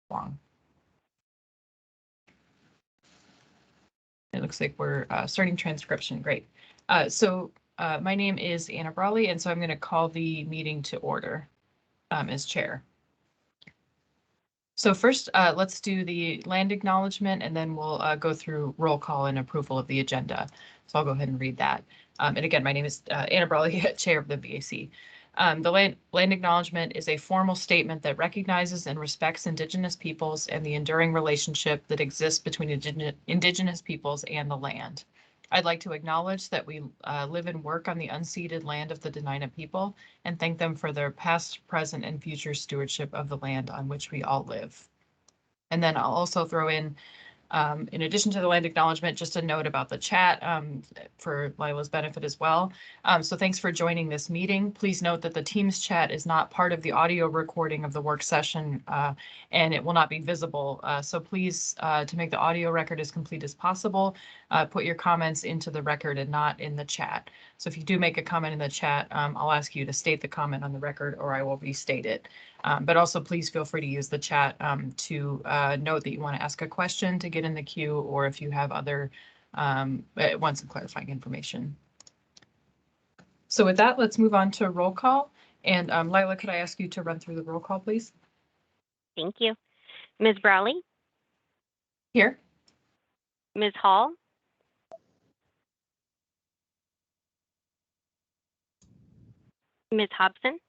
long. It looks like we're starting transcription. Great. My name is Anna Brawley, and so I'm going to call the meeting to order as chair. So first, let's do the land acknowledgement, and then we'll go through roll call and approval of the agenda. So I'll go ahead and read that. And again, my name is Anna Brawley, chair of the BAC. The land acknowledgement is a formal statement that recognizes and respects Indigenous peoples and the enduring relationship that exists between Indigenous peoples and the land. I'd like to acknowledge that we live and work on the unceded land of the Dena'ina people and thank them for their past, present, and future stewardship of the land on which we all live. And then I'll also throw in addition to the land acknowledgement, just a note about the chat for Lila's benefit as well. So thanks for joining this meeting. Please note that the Teams chat is not part of the audio recording of the work session and it will not be visible. So please, to make the audio record as complete as possible, put your comments into the record and not in the chat. So if you do make a comment in the chat, I'll ask you to state the comment on the record or I will restate it. But also please feel free to use the chat to note that you want to ask a question to get in the queue, or if you have other want some clarifying information. So with that, let's move on to roll call. And Lila, could I ask you to run through the roll call, please? Thank you. Ms. Brawley? Here. Ms. Hall? Ms. Hobson?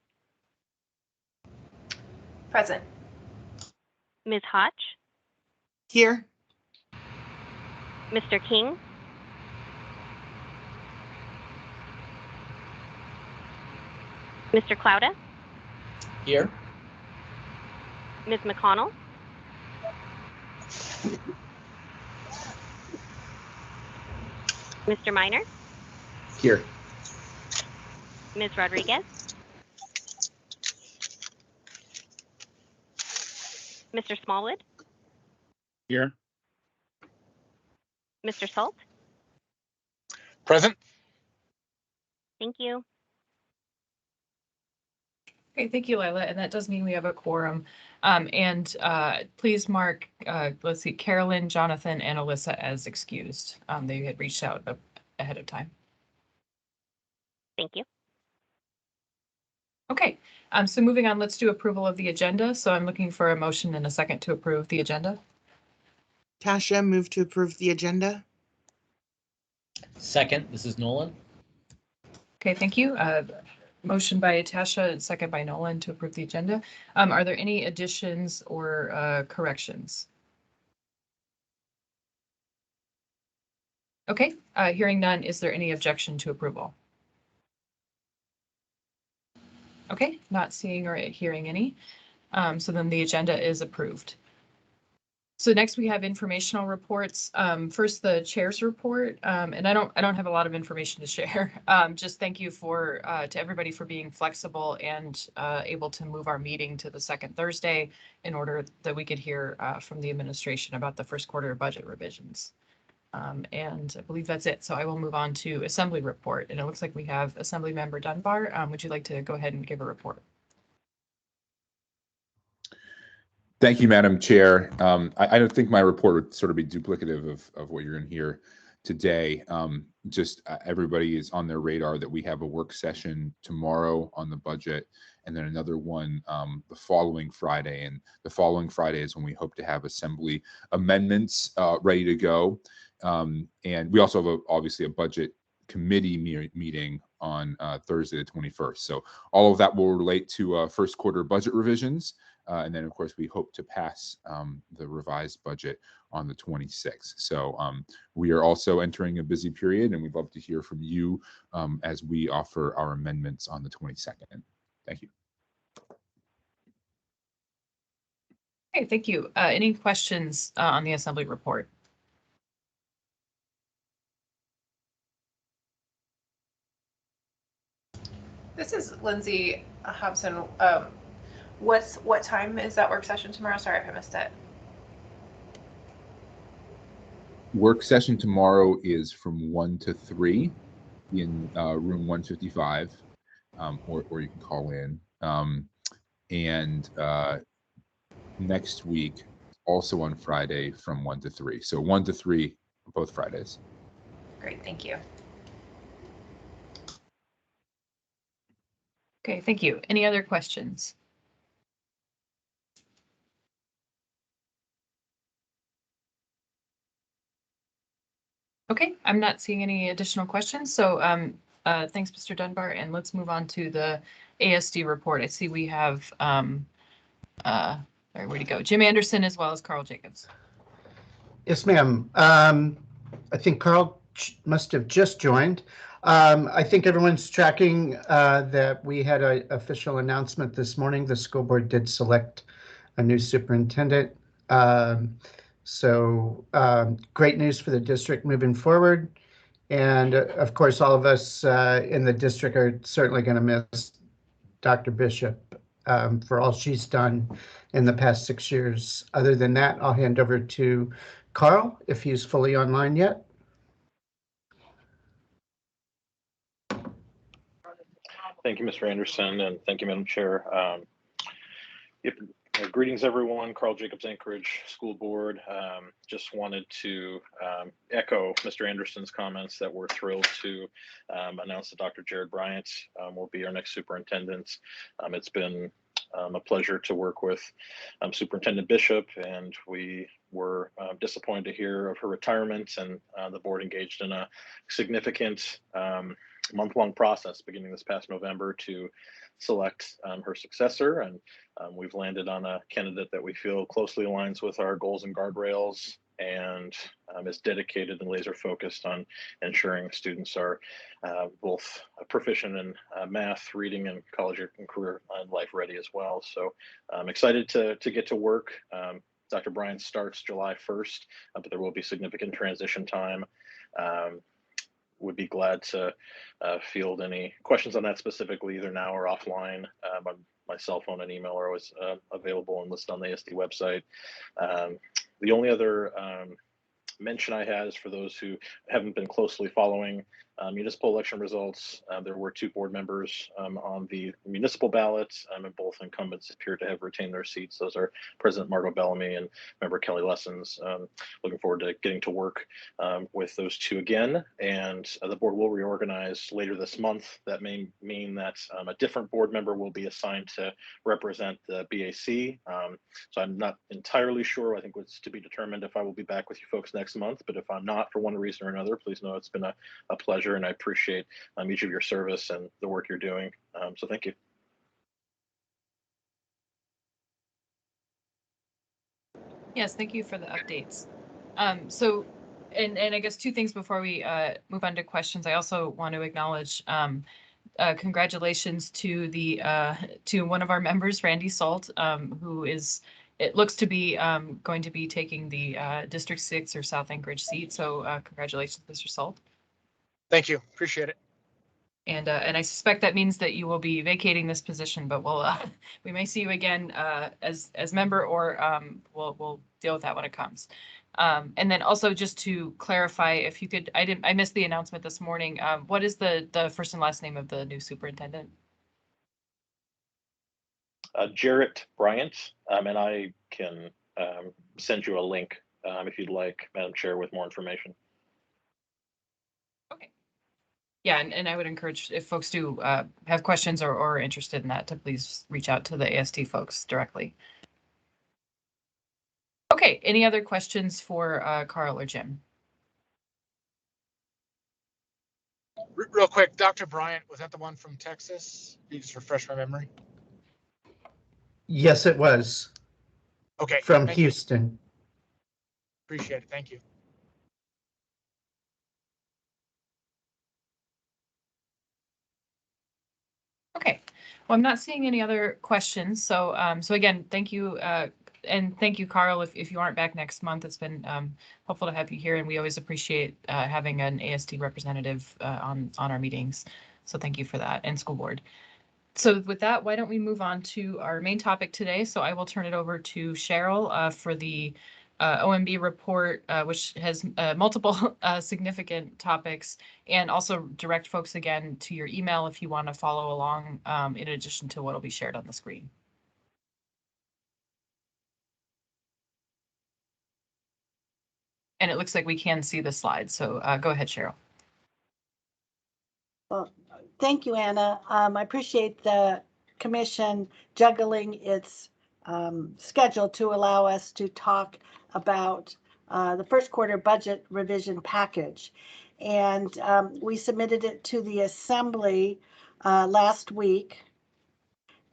Present. Ms. Hotch? Here. Mr. King? Mr. Clouda? Here. Ms. McConnell? Mr. Minor? Here. Ms. Rodriguez? Mr. Smallwood? Here. Mr. Salt? Present. Thank you. Okay, thank you, Lila. And that does mean we have a quorum. Please mark, let's see, Carolyn, Jonathan, and Alyssa as excused. They had reached out ahead of time. Thank you. Okay, so moving on, let's do approval of the agenda. So I'm looking for a motion and a second to approve the agenda. Tasha, move to approve the agenda. Second, this is Nolan. Okay, thank you. Motion by Tasha and second by Nolan to approve the agenda. Are there any additions or corrections? Okay, hearing none, is there any objection to approval? Okay, not seeing or hearing any. So then the agenda is approved. So next we have informational reports. First, the chair's report, and I don't have a lot of information to share. Just thank you to everybody for being flexible and able to move our meeting to the second Thursday in order that we could hear from the administration about the first quarter budget revisions. And I believe that's it. So I will move on to assembly report, and it looks like we have Assembly Member Dunbar. Would you like to go ahead and give a report? Thank you, Madam Chair. I don't think my report would sort of be duplicative of what you're in here today. Everybody is on their radar that we have a work session tomorrow on the budget and then another one the following Friday. And the following Friday is when we hope to have assembly amendments ready to go. And we also have obviously a budget committee meeting on Thursday the 21st. So all of that will relate to first quarter budget revisions. And then, of course, we hope to pass the revised budget on the 26th. So we are also entering a busy period, and we'd love to hear from you as we offer our amendments on the 22nd. Thank you. Okay, thank you. Any questions on the assembly report? This is Lindsay Hobson. What time is that work session tomorrow? Sorry if I missed it. Work session tomorrow is from 1 to 3 in room 155, or you can call in. And next week also on Friday from 1 to 3. So 1 to 3, both Fridays. Great, thank you. Okay, thank you. Any other questions? Okay, I'm not seeing any additional questions. So thanks, Mr. Dunbar. And let's move on to the ASD report. I see we have, sorry, where'd he go? Jim Anderson as well as Carl Jacobs. Yes, ma'am. I think Carl must have just joined. I think everyone's tracking that we had an official announcement this morning. The school board did select a new superintendent. So great news for the district moving forward. And of course, all of us in the district are certainly going to miss Dr. Bishop for all she's done in the past 6 years. Other than that, I'll hand over to Carl, if he's fully online yet. Thank you, Mr. Anderson, and thank you, Madam Chair. Greetings, everyone. Carl Jacobs, Anchorage School Board. Just wanted to echo Mr. Anderson's comments that we're thrilled to announce that Dr. Jared Bryant will be our next superintendent. It's been a pleasure to work with Superintendent Bishop, and we were disappointed to hear of her retirement, and the board engaged in a significant month-long process beginning this past November to select her successor, and we've landed on a candidate that we feel closely aligns with our goals and guardrails, and is dedicated and laser focused on ensuring students are both proficient in math, reading, and college and career and life ready as well. So I'm excited to get to work. Dr. Bryant starts July 1st, but there will be significant transition time. Would be glad to field any questions on that specifically, either now or offline. My cell phone and email are always available and listed on the ASD website. The only other mention I had is for those who haven't been closely following municipal election results. There were 2 board members on the municipal ballot, and both incumbents appear to have retained their seats. Those are President Margot Bellamy and Member Kelly Lessons. Looking forward to getting to work with those 2 again. And the board will reorganize later this month. That may mean that a different board member will be assigned to represent the BAC. So I'm not entirely sure. I think it's to be determined if I will be back with you folks next month. But if I'm not for one reason or another, please know it's been a pleasure, and I appreciate each of your service and the work you're doing. So thank you. Yes, thank you for the updates. So, and I guess 2 things before we move on to questions. I also want to acknowledge congratulations to the to one of our members, Randy Salt, who is, it looks to be going to be taking the District 6 or South Anchorage seat. So congratulations, Mr. Salt. Thank you. Appreciate it. And I suspect that means that you will be vacating this position, but we'll we may see you again as member, or we'll deal with that when it comes. And then also just to clarify, if you could, I missed the announcement this morning. What is the first and last name of the new superintendent? Jarrett Bryant, and I can send you a link if you'd like, Madam Chair, with more information. Okay. Yeah, and I would encourage, if folks do have questions or are interested in that, to please reach out to the ASD folks directly. Okay, any other questions for Carl or Jim? Real quick, Dr. Bryant, was that the one from Texas? You just refresh my memory. Yes, it was. Okay. From Houston. Appreciate it. Thank you. Okay, well, I'm not seeing any other questions. So, so again, thank you, and thank you, Carl. If you aren't back next month, it's been helpful to have you here, and we always appreciate having an ASD representative on our meetings. So thank you for that, and school board. So with that, why don't we move on to our main topic today? So I will turn it over to Cheryl for the OMB report, which has multiple significant topics, and also direct folks again to your email if you want to follow along in addition to what will be shared on the screen. And it looks like we can see the slides. So go ahead, Cheryl. Well, thank you, Anna. I appreciate the commission juggling its schedule to allow us to talk about the first quarter budget revision package. And we submitted it to the assembly last week,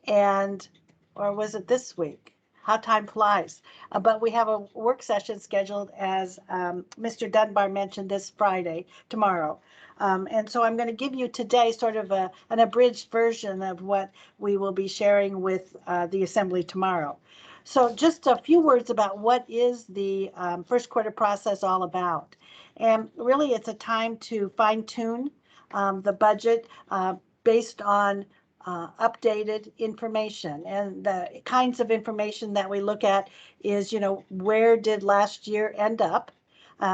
or was it this week? How time flies. But we have a work session scheduled, as Mr. Dunbar mentioned, this Friday, tomorrow. And so I'm going to give you today sort of an abridged version of what we will be sharing with the assembly tomorrow. So just a few words about what is the first quarter process all about. And really, it's a time to fine tune the budget based on updated information. And the kinds of information that we look at is, where did last year end up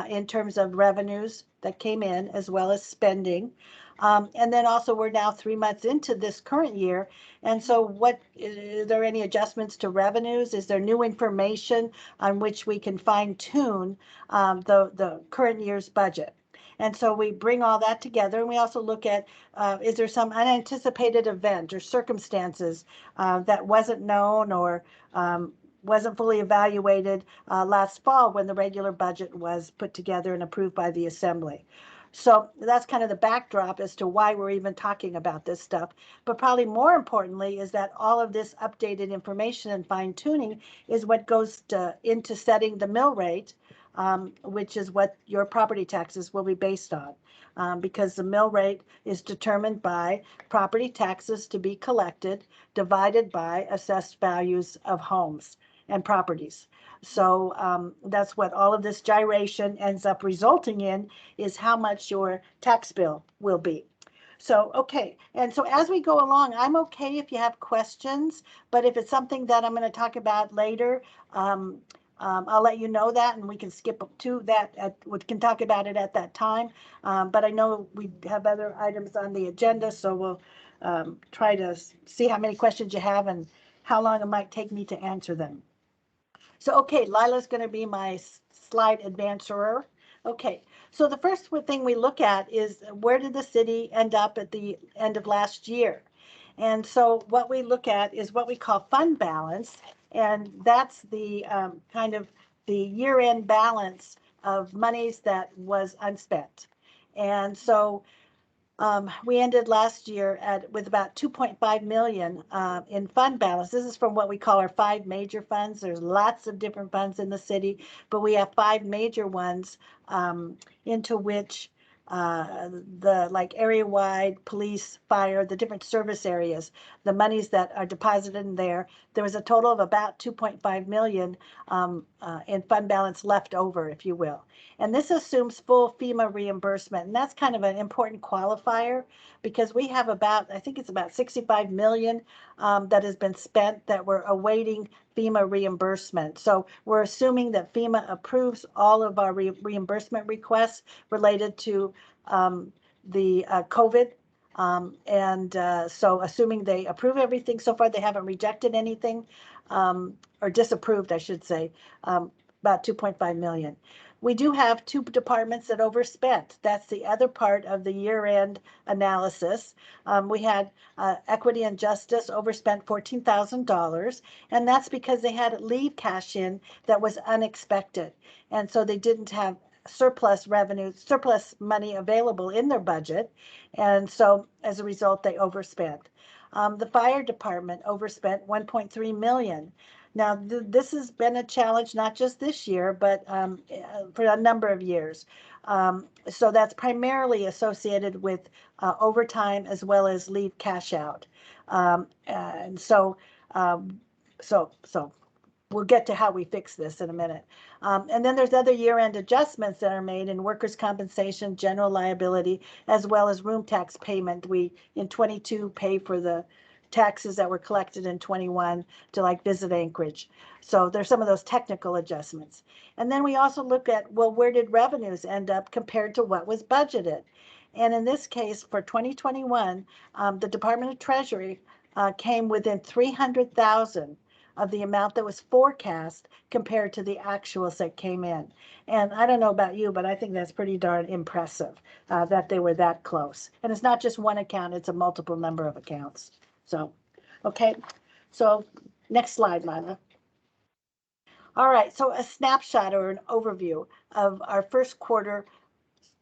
in terms of revenues that came in as well as spending. And then also we're now 3 months into this current year. And so are there any adjustments to revenues? Is there new information on which we can fine tune the current year's budget? And so we bring all that together, and we also look at, is there some unanticipated event or circumstances that wasn't known or wasn't fully evaluated last fall when the regular budget was put together and approved by the assembly. So that's kind of the backdrop as to why we're even talking about this stuff. But probably more importantly is that all of this updated information and fine tuning is what goes into setting the mill rate, which is what your property taxes will be based on, because the mill rate is determined by property taxes to be collected divided by assessed values of homes and properties. So that's what all of this gyration ends up resulting in, is how much your tax bill will be. So, okay. And so as we go along, I'm okay if you have questions, but if it's something that I'm going to talk about later, I'll let you know that, and we can skip to that. We can talk about it at that time. But I know we have other items on the agenda, so we'll try to see how many questions you have and how long it might take me to answer them. So, okay, Lila's going to be my slide advancer. Okay, so the first thing we look at is, where did the city end up at the end of last year? And so what we look at is what we call fund balance, and that's the kind of the year-end balance of monies that was unspent. And so we ended last year with about 2.5 million in fund balance. This is from what we call our 5 major funds. There's lots of different funds in the city, but we have 5 major ones into which the area-wide police, fire, the different service areas, the monies that are deposited in there. There was a total of about 2.5 million in fund balance left over, if you will. And this assumes full FEMA reimbursement. And that's kind of an important qualifier, because we have I think it's about 65 million that has been spent that we're awaiting FEMA reimbursement. So we're assuming that FEMA approves all of our reimbursement requests related to the COVID. So assuming they approve everything, so far they haven't rejected anything, or disapproved, I should say, about 2.5 million. We do have 2 departments that overspent. That's the other part of the year-end analysis. We had Equity and Justice overspent $14,000, and that's because they had leave cash in that was unexpected. And so they didn't have surplus money available in their budget. And so as a result, they overspent. The fire department overspent 1.3 million. Now, this has been a challenge, not just this year, but for a number of years. So that's primarily associated with overtime as well as leave cash out. And so we'll get to how we fix this in a minute. And then there's other year-end adjustments that are made in workers' compensation, general liability, as well as room tax payment. We, in 22, pay for the taxes that were collected in 21 to visit Anchorage. So there's some of those technical adjustments. And then we also look at, well, where did revenues end up compared to what was budgeted? And in this case, for 2021, the Department of Treasury came within 300,000 of the amount that was forecast compared to the actuals that came in. And I don't know about you, but I think that's pretty darn impressive that they were that close. And it's not just one account, it's a multiple number of accounts. So, okay, so next slide, Lila. All right, so a snapshot or an overview of our first quarter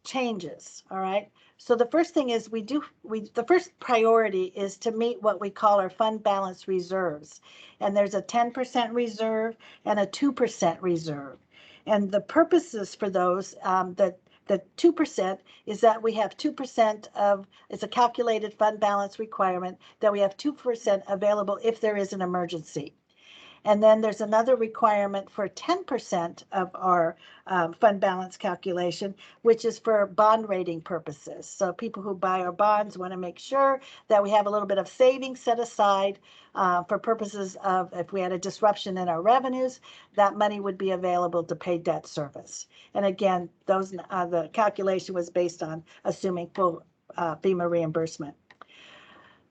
changes. All right. So the first thing is the first priority is to meet what we call our fund balance reserves. And there's a 10% reserve and a 2% reserve. And the purposes for those, the 2% is that we have 2% of, it's a calculated fund balance requirement that we have 2% available if there is an emergency. And then there's another requirement for 10% of our fund balance calculation, which is for bond rating purposes. So people who buy our bonds want to make sure that we have a little bit of savings set aside for purposes of if we had a disruption in our revenues, that money would be available to pay debt service. And again, those the calculation was based on assuming full FEMA reimbursement.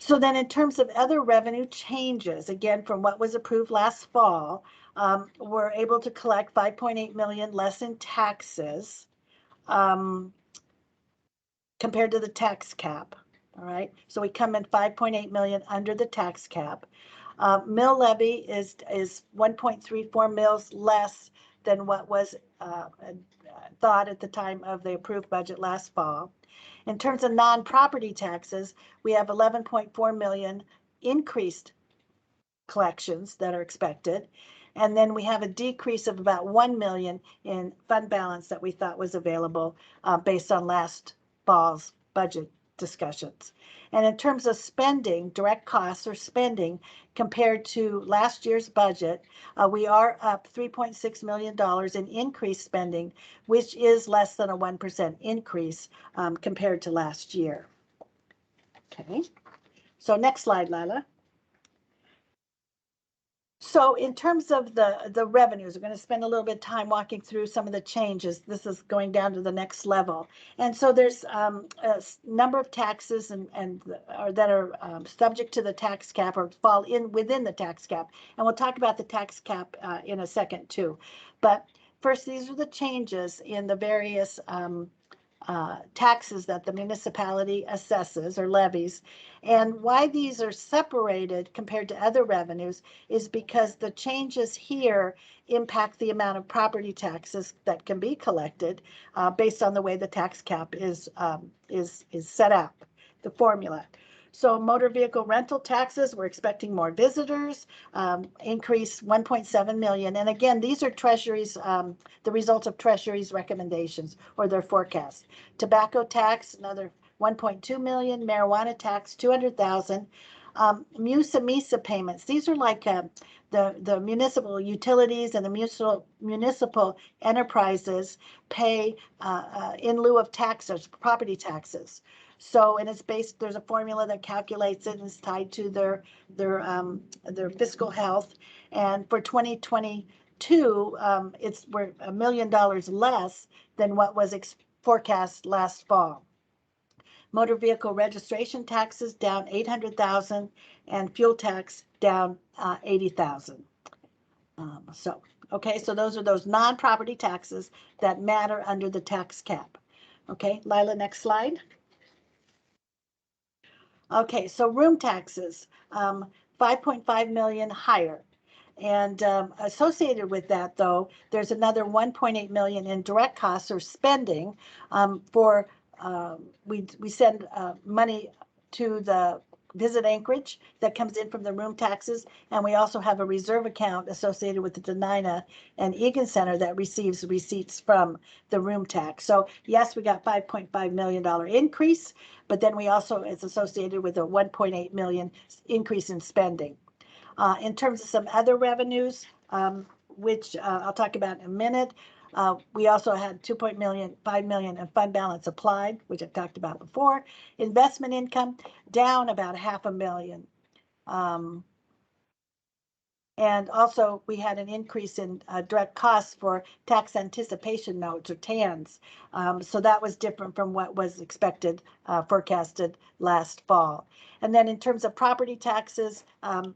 So then in terms of other revenue changes, again, from what was approved last fall, we're able to collect 5.8 million less in taxes compared to the tax cap. All right, so we come in 5.8 million under the tax cap. Mill levy is 1.34 mills less than what was thought at the time of the approved budget last fall. In terms of non-property taxes, we have 11.4 million increased collections that are expected. And then we have a decrease of about 1 million in fund balance that we thought was available based on last fall's budget discussions. And in terms of spending, direct costs or spending compared to last year's budget, we are up $3.6 million in increased spending, which is less than a 1% increase compared to last year. Okay, so next slide, Lila. So in terms of the revenues, we're going to spend a little bit of time walking through some of the changes. This is going down to the next level. And so there's a number of taxes that are subject to the tax cap or fall in within the tax cap. And we'll talk about the tax cap in a second too. But first, these are the changes in the various taxes that the municipality assesses or levies. And why these are separated compared to other revenues is because the changes here impact the amount of property taxes that can be collected based on the way the tax cap is set up, the formula. So motor vehicle rental taxes, we're expecting more visitors, increase 1.7 million. And again, these are Treasury's, the results of Treasury's recommendations or their forecast. Tobacco tax, another 1.2 million, marijuana tax, 200,000. MISA payments, these are like the municipal utilities and the municipal enterprises pay in lieu of taxes, property taxes. So, and it's based, there's a formula that calculates it and it's tied to their fiscal health. And for 2022, we're $1 million less than what was forecast last fall. Motor vehicle registration taxes down 800,000 and fuel tax down 80,000. Okay, so those are those non-property taxes that matter under the tax cap. Okay, Lila, next slide. Okay, so room taxes, 5.5 million higher. And associated with that, though, there's another 1.8 million in direct costs or spending for, we send money to the Visit Anchorage that comes in from the room taxes. And we also have a reserve account associated with the Denina and Egan Center that receives receipts from the room tax. So yes, we got $5.5 million increase, but then we also, it's associated with a 1.8 million increase in spending. In terms of some other revenues, which I'll talk about in a minute, we also had 5 million in fund balance applied, which I've talked about before. Investment income down about $500,000. And also we had an increase in direct costs for tax anticipation notes or TANs. So that was different from what was expected, forecasted last fall. And then in terms of property taxes,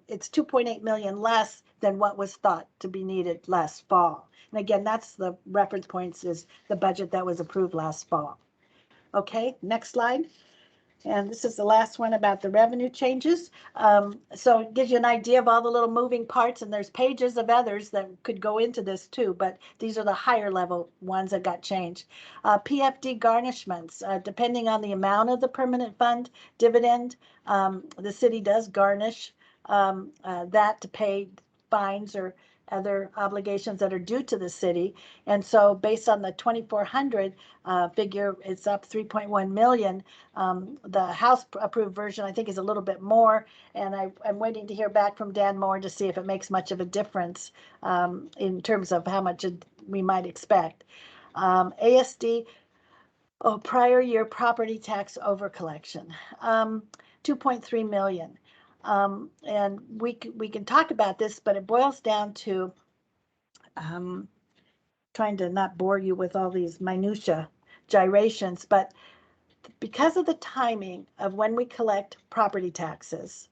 it's 2.8 million less than what was thought to be needed last fall. And again, that's the reference points is the budget that was approved last fall. Okay, next slide. And this is the last one about the revenue changes. So it gives you an idea of all the little moving parts, and there's pages of others that could go into this too, but these are the higher level ones that got changed. PFD garnishments, depending on the amount of the permanent fund dividend, the city does garnish that to pay fines or other obligations that are due to the city. And so based on the 2,400 figure, it's up 3.1 million. The House approved version, I think, is a little bit more. And I'm waiting to hear back from Dan Moore to see if it makes much of a difference in terms of how much we might expect. ASD, prior year property tax overcollection, 2.3 million. And we can talk about this, but it boils down to trying to not bore you with all these minutia gyrations, but because of the timing of when we collect property taxes,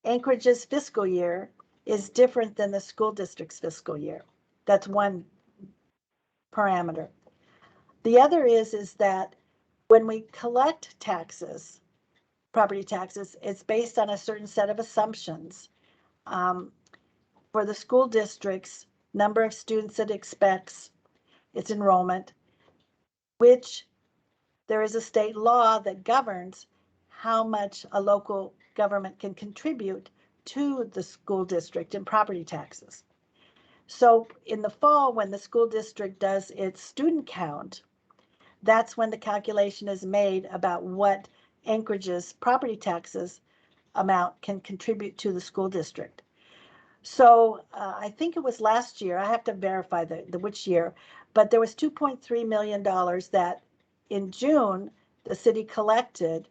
Anchorage's fiscal year is different than the school district's fiscal year. That's one parameter. The other is that when we collect taxes, property taxes, it's based on a certain set of assumptions. For the school district's number of students it expects, its enrollment, which there is a state law that governs how much a local government can contribute to the school district in property taxes. So in the fall, when the school district does its student count, that's when the calculation is made about what Anchorage's property taxes amount can contribute to the school district. So I think it was last year, I have to verify the which year, but there was $2.3 million that in June, the city collected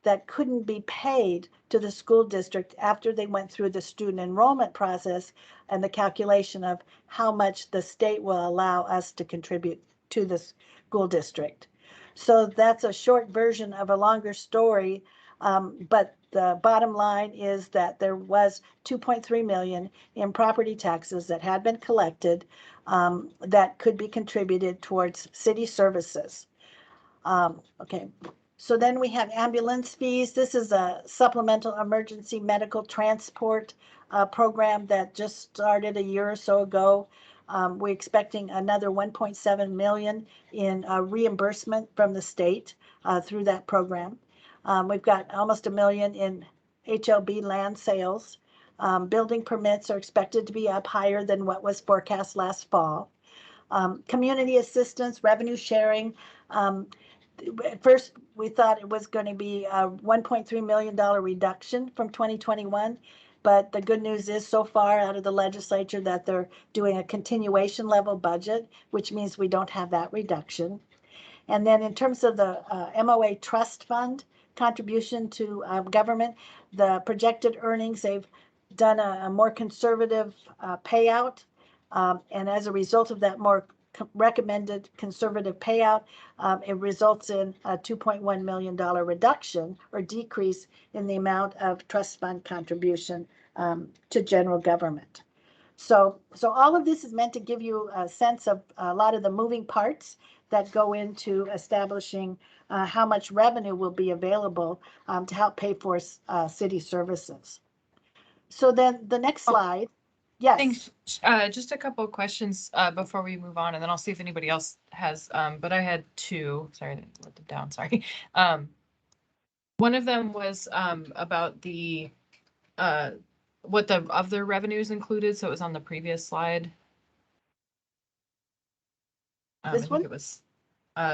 that couldn't be paid to the school district after they went through the student enrollment process and the calculation of how much the state will allow us to contribute to the school district. So that's a short version of a longer story, but the bottom line is that there was 2.3 million in property taxes that had been collected that could be contributed towards city services. Okay, so then we have ambulance fees. This is a supplemental emergency medical transport program that just started a year or so ago. We're expecting another 1.7 million in reimbursement from the state through that program. We've got almost $1 million in HLB land sales. Building permits are expected to be up higher than what was forecast last fall. Community assistance, revenue sharing. At first, we thought it was going to be a $1.3 million reduction from 2021. But the good news is so far out of the legislature that they're doing a continuation level budget, which means we don't have that reduction. And then in terms of the MOA trust fund contribution to government, the projected earnings, they've done a more conservative payout. And as a result of that more recommended conservative payout, it results in a $2.1 million reduction or decrease in the amount of trust fund contribution to general government. So all of this is meant to give you a sense of a lot of the moving parts that go into establishing how much revenue will be available to help pay for city services. So then the next slide. Yes. Thanks. Just a couple of questions before we move on, and then I'll see if anybody else has, but I had two. Sorry, I didn't let them down. Sorry. One of them was about the what the other revenues included. So it was on the previous slide. This I think one? it was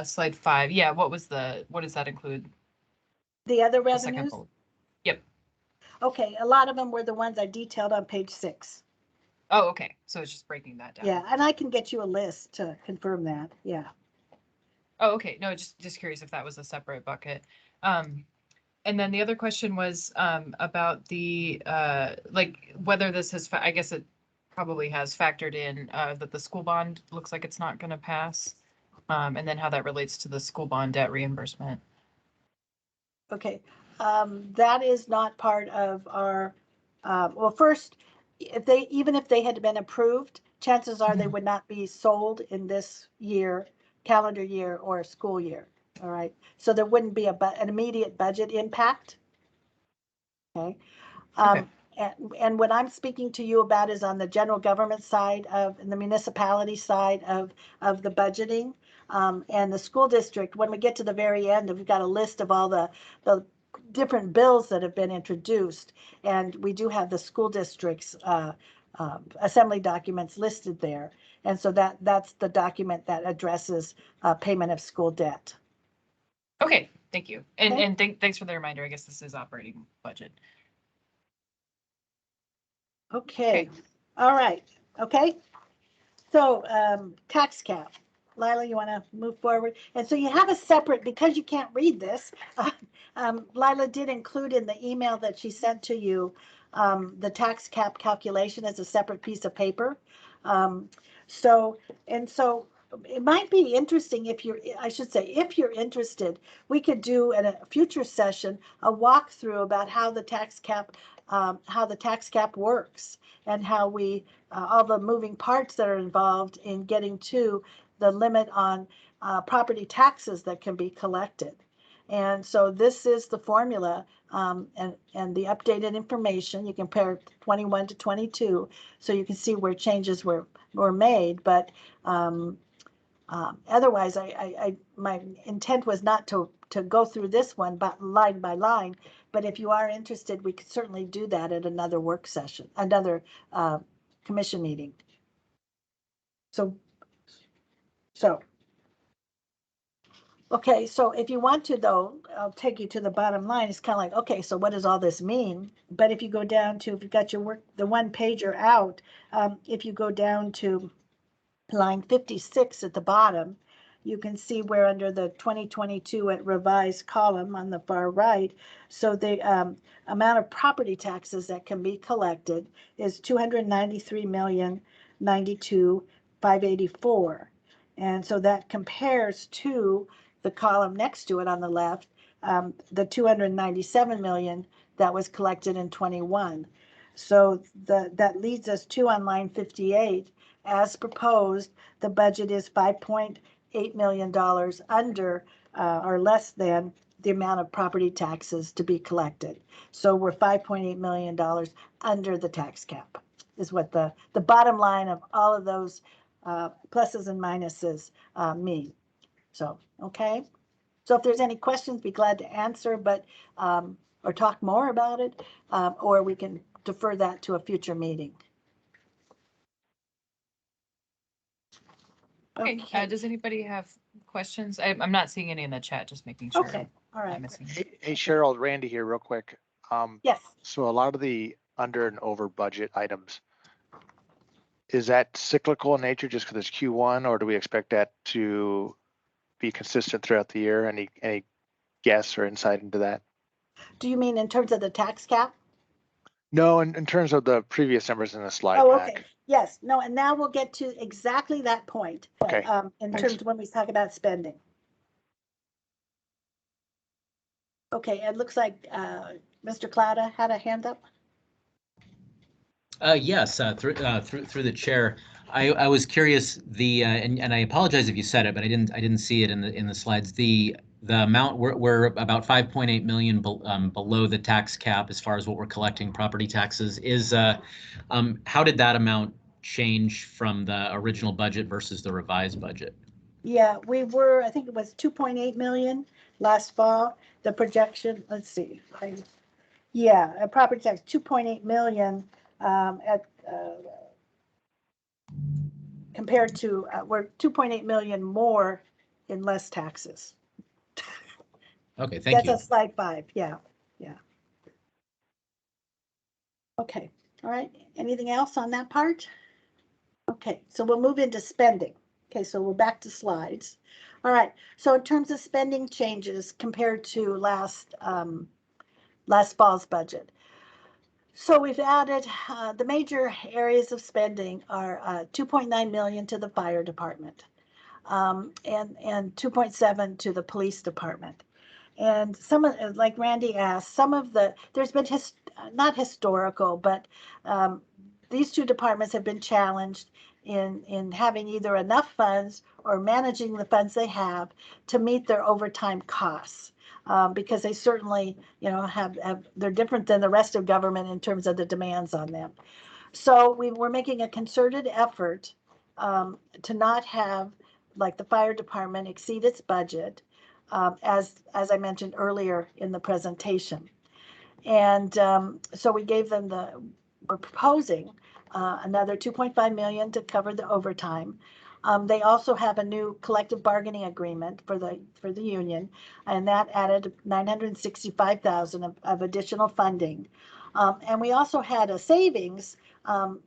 slide 5. Yeah, what does that include? The other The second revenues? bullet. Yep. Okay, a lot of them were the ones I detailed on page 6. Oh, okay. So it's just breaking that down. Yeah, and I can get you a list to confirm that. Yeah. Oh, okay. No, just curious if that was a separate bucket. And then the other question was about the like whether this has, I guess it probably has factored in that the school bond looks like it's not going to pass, and then how that relates to the school bond debt reimbursement. Okay, that is not part of our, well, first, even if they had been approved, chances are they Mhm. would not be sold in this year, calendar year or school year. All right. So there wouldn't be an immediate budget impact. Okay. Okay. And what I'm speaking to you about is on the general government side of, and the municipality side of the budgeting. And the school district, when we get to the very end, we've got a list of all the different bills that have been introduced. And we do have the school district's assembly documents listed there. And so that's the document that addresses payment of school debt. Okay, thank you. And Okay. and thanks for the reminder. I guess this is operating budget. Okay, all right, okay. So tax cap. Lila, you want to move forward? And so you have a separate, because you can't read this, Lila did include in the email that she sent to you the tax cap calculation as a separate piece of paper. So it might be interesting if you're, I should say, if you're interested, we could do in a future session a walkthrough about how the tax cap works and how we all the moving parts that are involved in getting to the limit on property taxes that can be collected. And so this is the formula and the updated information. You compare 21 to 22, so you can see where changes were made. But otherwise, my intent was not to go through this one, but line by line. But if you are interested, we could certainly do that at another work session, another commission meeting. So, okay, so if you want to, though, I'll take you to the bottom line. It's kind of like, okay, so what does all this mean? But if you go down to, if you've got your work, the one pager out, if you go down to line 56 at the bottom, you can see where under the 2022 at revised column on the far right, so the amount of property taxes that can be collected is $293,092,584. And so that compares to the column next to it on the left, the 297 million that was collected in 21. So that leads us to on line 58, as proposed, the budget is $5.8 million under or less than the amount of property taxes to be collected. So we're $5.8 million under the tax cap is what the bottom line of all of those pluses and minuses mean. So, okay. So if there's any questions, be glad to answer, but or talk more about it, or we can defer that to a future meeting. Okay, does anybody have questions? I'm not seeing any in the chat, just making sure. Okay, all right. I'm missing. Hey, Cheryl, Randy here real quick. Yes. So a lot of the under and over budget items, is that cyclical in nature just because it's Q1, or do we expect that to be consistent throughout the year? Any guess or insight into that? Do you mean in terms of the tax cap? No, in terms of the previous numbers in the slide Oh, pack. okay. Yes, no, and now we'll get to exactly that point. Okay, In thanks. terms of when we talk about spending. Okay, it looks like Mr. Clouda had a hand up. Yes, through the chair. I was curious, and I apologize if you said it, but I didn't see it in the slides. The amount, we're about 5.8 million below the tax cap as far as what we're collecting property taxes. How did that amount change from the original budget versus the revised budget? Yeah, we were, I think it was 2.8 million last fall. The projection, let's see. A property tax 2.8 million at compared to we're 2.8 million more in less taxes. Okay, thank you. That's on slide 5. Yeah. Okay, all right. Anything else on that part? Okay, so we'll move into spending. Okay, so we're back to slides. All right, so in terms of spending changes compared to last fall's budget. So we've added the major areas of spending are 2.9 million to the fire department and 2.7 to the police department. And some of, like Randy asked, some of the, there's been not historical, but these two departments have been challenged in having either enough funds or managing the funds they have to meet their overtime costs. Because they certainly, they're different than the rest of government in terms of the demands on them. So we were making a concerted effort to not have, like, the fire department exceed its budget, as I mentioned earlier in the presentation. And so we gave them we're proposing another 2.5 million to cover the overtime. They also have a new collective bargaining agreement for the union, and that added 965,000 of additional funding. And we also had a savings from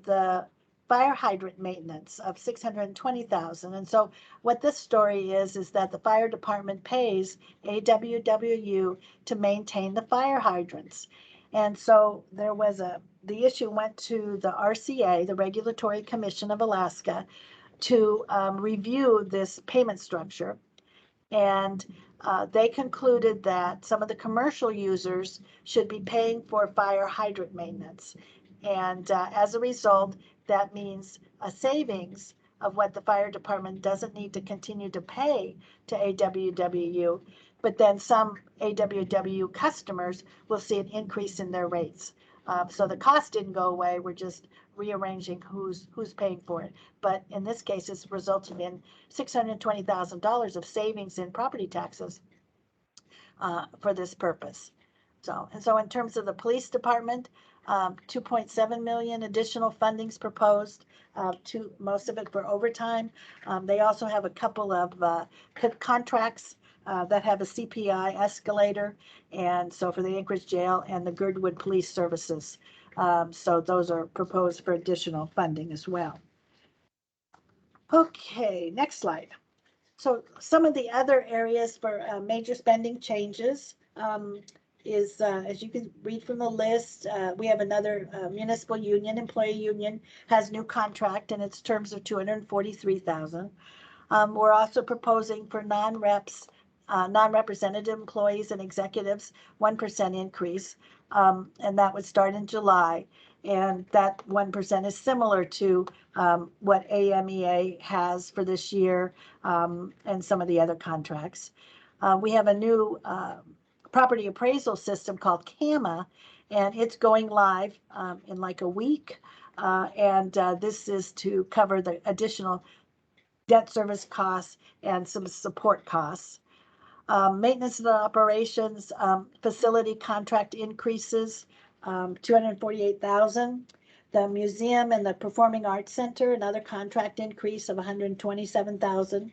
the fire hydrant maintenance of 620,000. And so what this story is that the fire department pays AWWU to maintain the fire hydrants. And so the issue went to the RCA, the Regulatory Commission of Alaska, to review this payment structure. And they concluded that some of the commercial users should be paying for fire hydrant maintenance. And as a result, that means a savings of what the fire department doesn't need to continue to pay to AWWU, but then some AWWU customers will see an increase in their rates. So the cost didn't go away. We're just rearranging who's paying for it. But in this case, it's resulted in $620,000 of savings in property taxes for this purpose. So in terms of the police department, 2.7 million additional fundings proposed, most of it for overtime. They also have a couple of contracts that have a CPI escalator, and so for the Anchorage Jail and the Girdwood Police Services. So those are proposed for additional funding as well. Okay, next slide. So some of the other areas for major spending changes is, as you can read from the list, we have another municipal union, employee union, has new contract and its terms of $243,000. We're also proposing for non-representative employees and executives, 1% increase, and that would start in July. And that 1% is similar to what AMEA has for this year and some of the other contracts. We have a new property appraisal system called CAMA, and it's going live in like a week. And this is to cover the additional debt service costs and some support costs. Maintenance and operations, facility contract increases, 248,000. The museum and the Performing Arts Center, another contract increase of 127,000.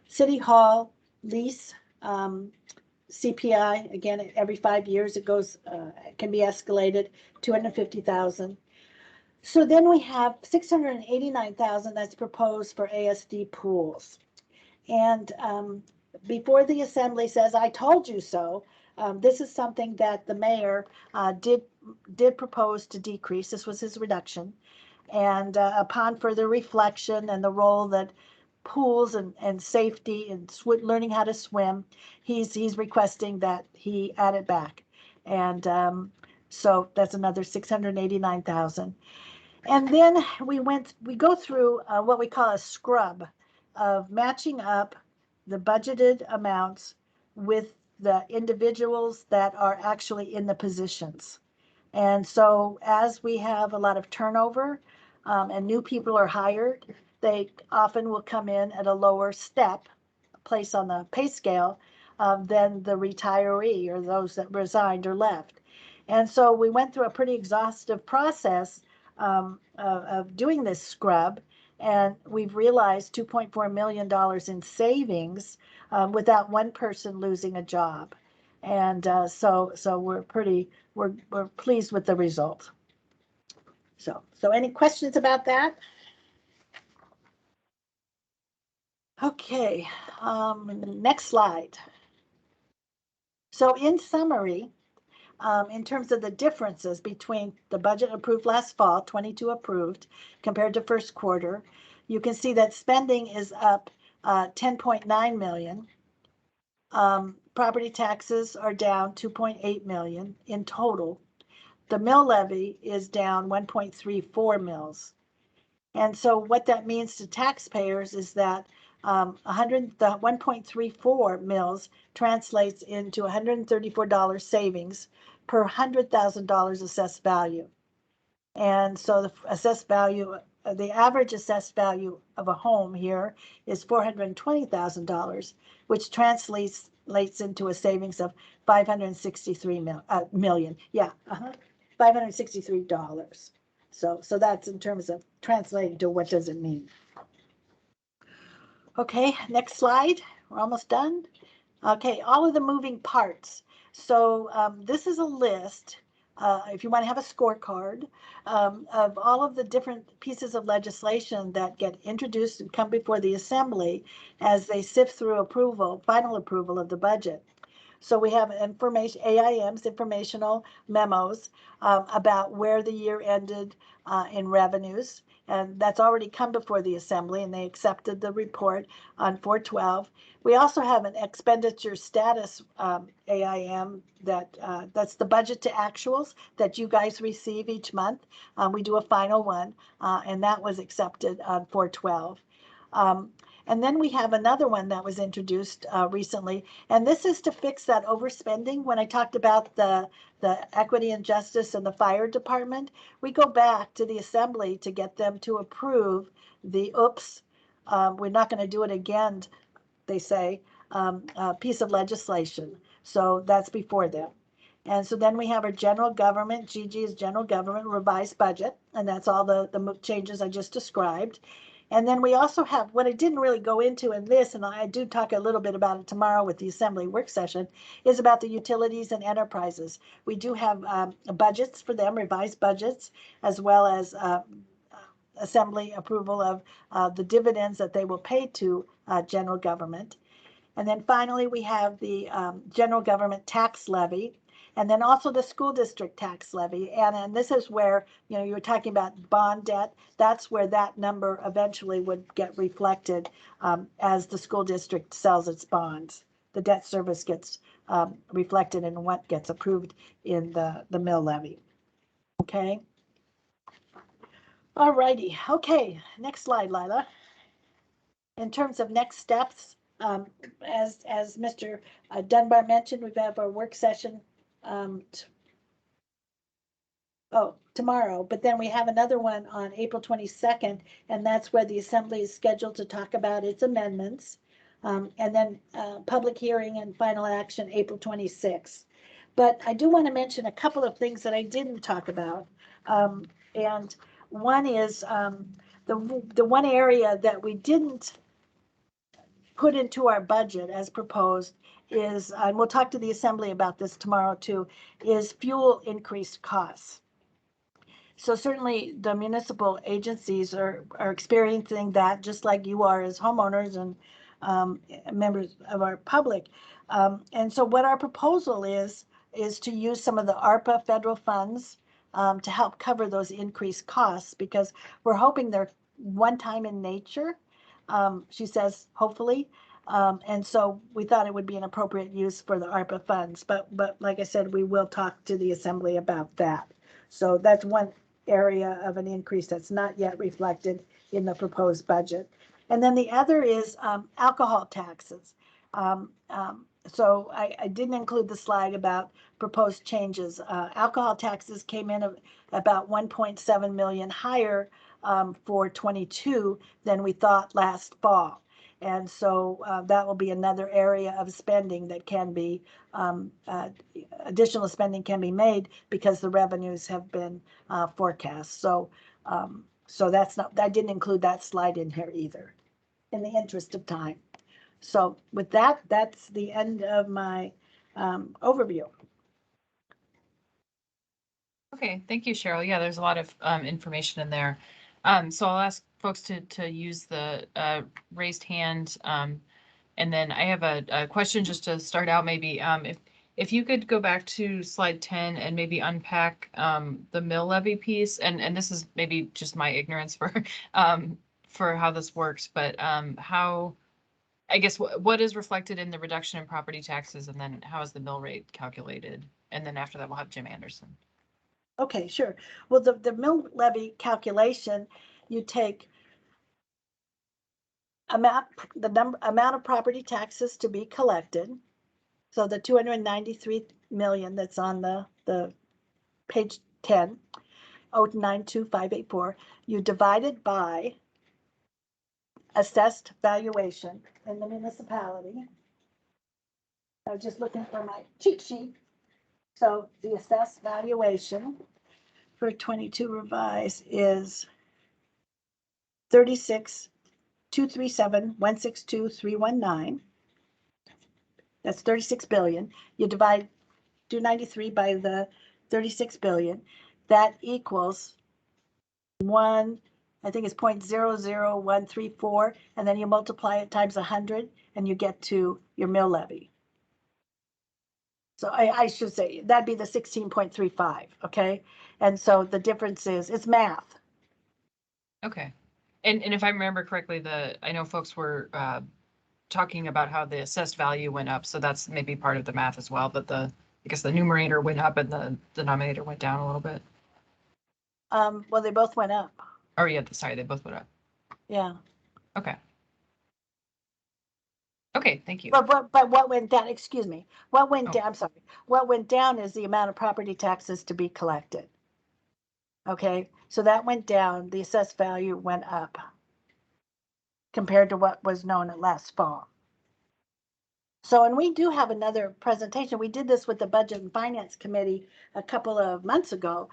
City Hall lease, CPI, again, every 5 years it goes, can be escalated, 250,000. So then we have 689,000 that's proposed for ASD pools. And before the assembly says, "I told you so," this is something that the mayor did propose to decrease. This was his reduction. And upon further reflection and the role that pools and safety and learning how to swim, he's requesting that he add it back. And so that's another 689,000. And then we go through what we call a scrub of matching up the budgeted amounts with the individuals that are actually in the positions. And so as we have a lot of turnover and new people are hired, they often will come in at a lower place on the pay scale than the retiree or those that resigned or left. And so we went through a pretty exhaustive process of doing this scrub, and we've realized $2.4 million in savings without one person losing a job. And so we're pleased with the result. So any questions about that? Okay, next slide. So in summary, in terms of the differences between the budget approved last fall, 22 approved, compared to first quarter, you can see that spending is up 10.9 million. Property taxes are down 2.8 million in total. the mill levy is down 1.34 mills. And so what that means to taxpayers is that the 1.34 mills translates into $134 savings per $100,000 assessed value. And so the assessed value, the average assessed value of a home here is $420,000, which translates into a savings of $563 million. Yeah, $563. So that's in terms of translating to what does it mean. Okay, next slide. We're almost done. Okay, all of the moving parts. So this is a list, if you want to have a scorecard, of all of the different pieces of legislation that get introduced and come before the Assembly as they sift through final approval of the budget. So we have information, AIM's informational memos about where the year ended in revenues. And that's already come before the Assembly, and they accepted the report on 4/12. We also have an expenditure status AIM that's the budget to actuals that you guys receive each month. We do a final one, and that was accepted on 4/12. And then we have another one that was introduced recently, and this is to fix that overspending. When I talked about the equity and justice and the fire department, we go back to the Assembly to get them to approve the we're not going to do it again, they say, piece of legislation. So that's before them. And so then we have our general government, GG is general government revised budget, and that's all the changes I just described. And then we also have, what I didn't really go into in this, and I do talk a little bit about it tomorrow with the Assembly work session, is about the utilities and enterprises. We do have budgets for them, revised budgets, as well as Assembly approval of the dividends that they will pay to general government. And then finally, we have the general government tax levy, and then also the school district tax levy. And this is where, you were talking about bond debt. That's where that number eventually would get reflected as the school district sells its bonds. The debt service gets reflected in what gets approved in the mill levy. Okay. All righty. Okay. Next slide, Lila. In terms of next steps, as Mr. Dunbar mentioned, we have our work session tomorrow, but then we have another one on April 22nd, and that's where the Assembly is scheduled to talk about its amendments, and then public hearing and final action April 26th. But I do want to mention a couple of things that I didn't talk about, and one is the one area that we didn't put into our budget as proposed is, and we'll talk to the Assembly about this tomorrow too, is fuel increased costs. So certainly the municipal agencies are experiencing that, just like you are as homeowners and members of our public. And so what our proposal is to use some of the ARPA federal funds to help cover those increased costs, because we're hoping they're one time in nature. She says, hopefully. And so we thought it would be an appropriate use for the ARPA funds. But like I said, we will talk to the Assembly about that. So that's one area of an increase that's not yet reflected in the proposed budget. And then the other is alcohol taxes. So I didn't include the slide about proposed changes. Alcohol taxes came in about 1.7 million higher for 22 than we thought last fall. And so that will be another area of spending that can be, additional spending can be made because the revenues have been forecast. So that's not, I didn't include that slide in here either, in the interest of time. So with that, that's the end of my overview. Okay, thank you, Cheryl. Yeah, there's a lot of information in there. So I'll ask folks to use the raised hand. And then I have a question just to start out, maybe if you could go back to slide 10 and maybe unpack the mill levy piece. And this is maybe just my ignorance for how this works, but how, I guess, what is reflected in the reduction in property taxes, and then how is the mill rate calculated? And then after that, we'll have Jim Anderson. Okay, sure. Well, the mill levy calculation, you take amount of property taxes to be collected. So the 293 million that's on the page 10, 092584, you divide it by assessed valuation in the municipality. I was just looking for my cheat sheet. So the assessed valuation for 22 revised is 36,237,162,319. That's 36 billion. You divide 293 by the 36 billion. That equals I think it's 0.00134, and then you multiply it times 100, and you get to your mill levy. So I should say that'd be the 16.35. Okay, and so the difference is it's math. Okay. And if I remember correctly, I know folks were talking about how the assessed value went up, so that's maybe part of the math as well, but I guess the numerator went up and the denominator went down a little bit. Well, they both went up. Oh yeah, sorry, they both went up. Yeah. Okay. Okay, thank you. But what went down, excuse me, what went Oh. down, I'm sorry, what went down is the amount of property taxes to be collected. Okay, so that went down, the assessed value went up compared to what was known at last fall. So, and we do have another presentation. We did this with the Budget and Finance Committee a couple of months ago,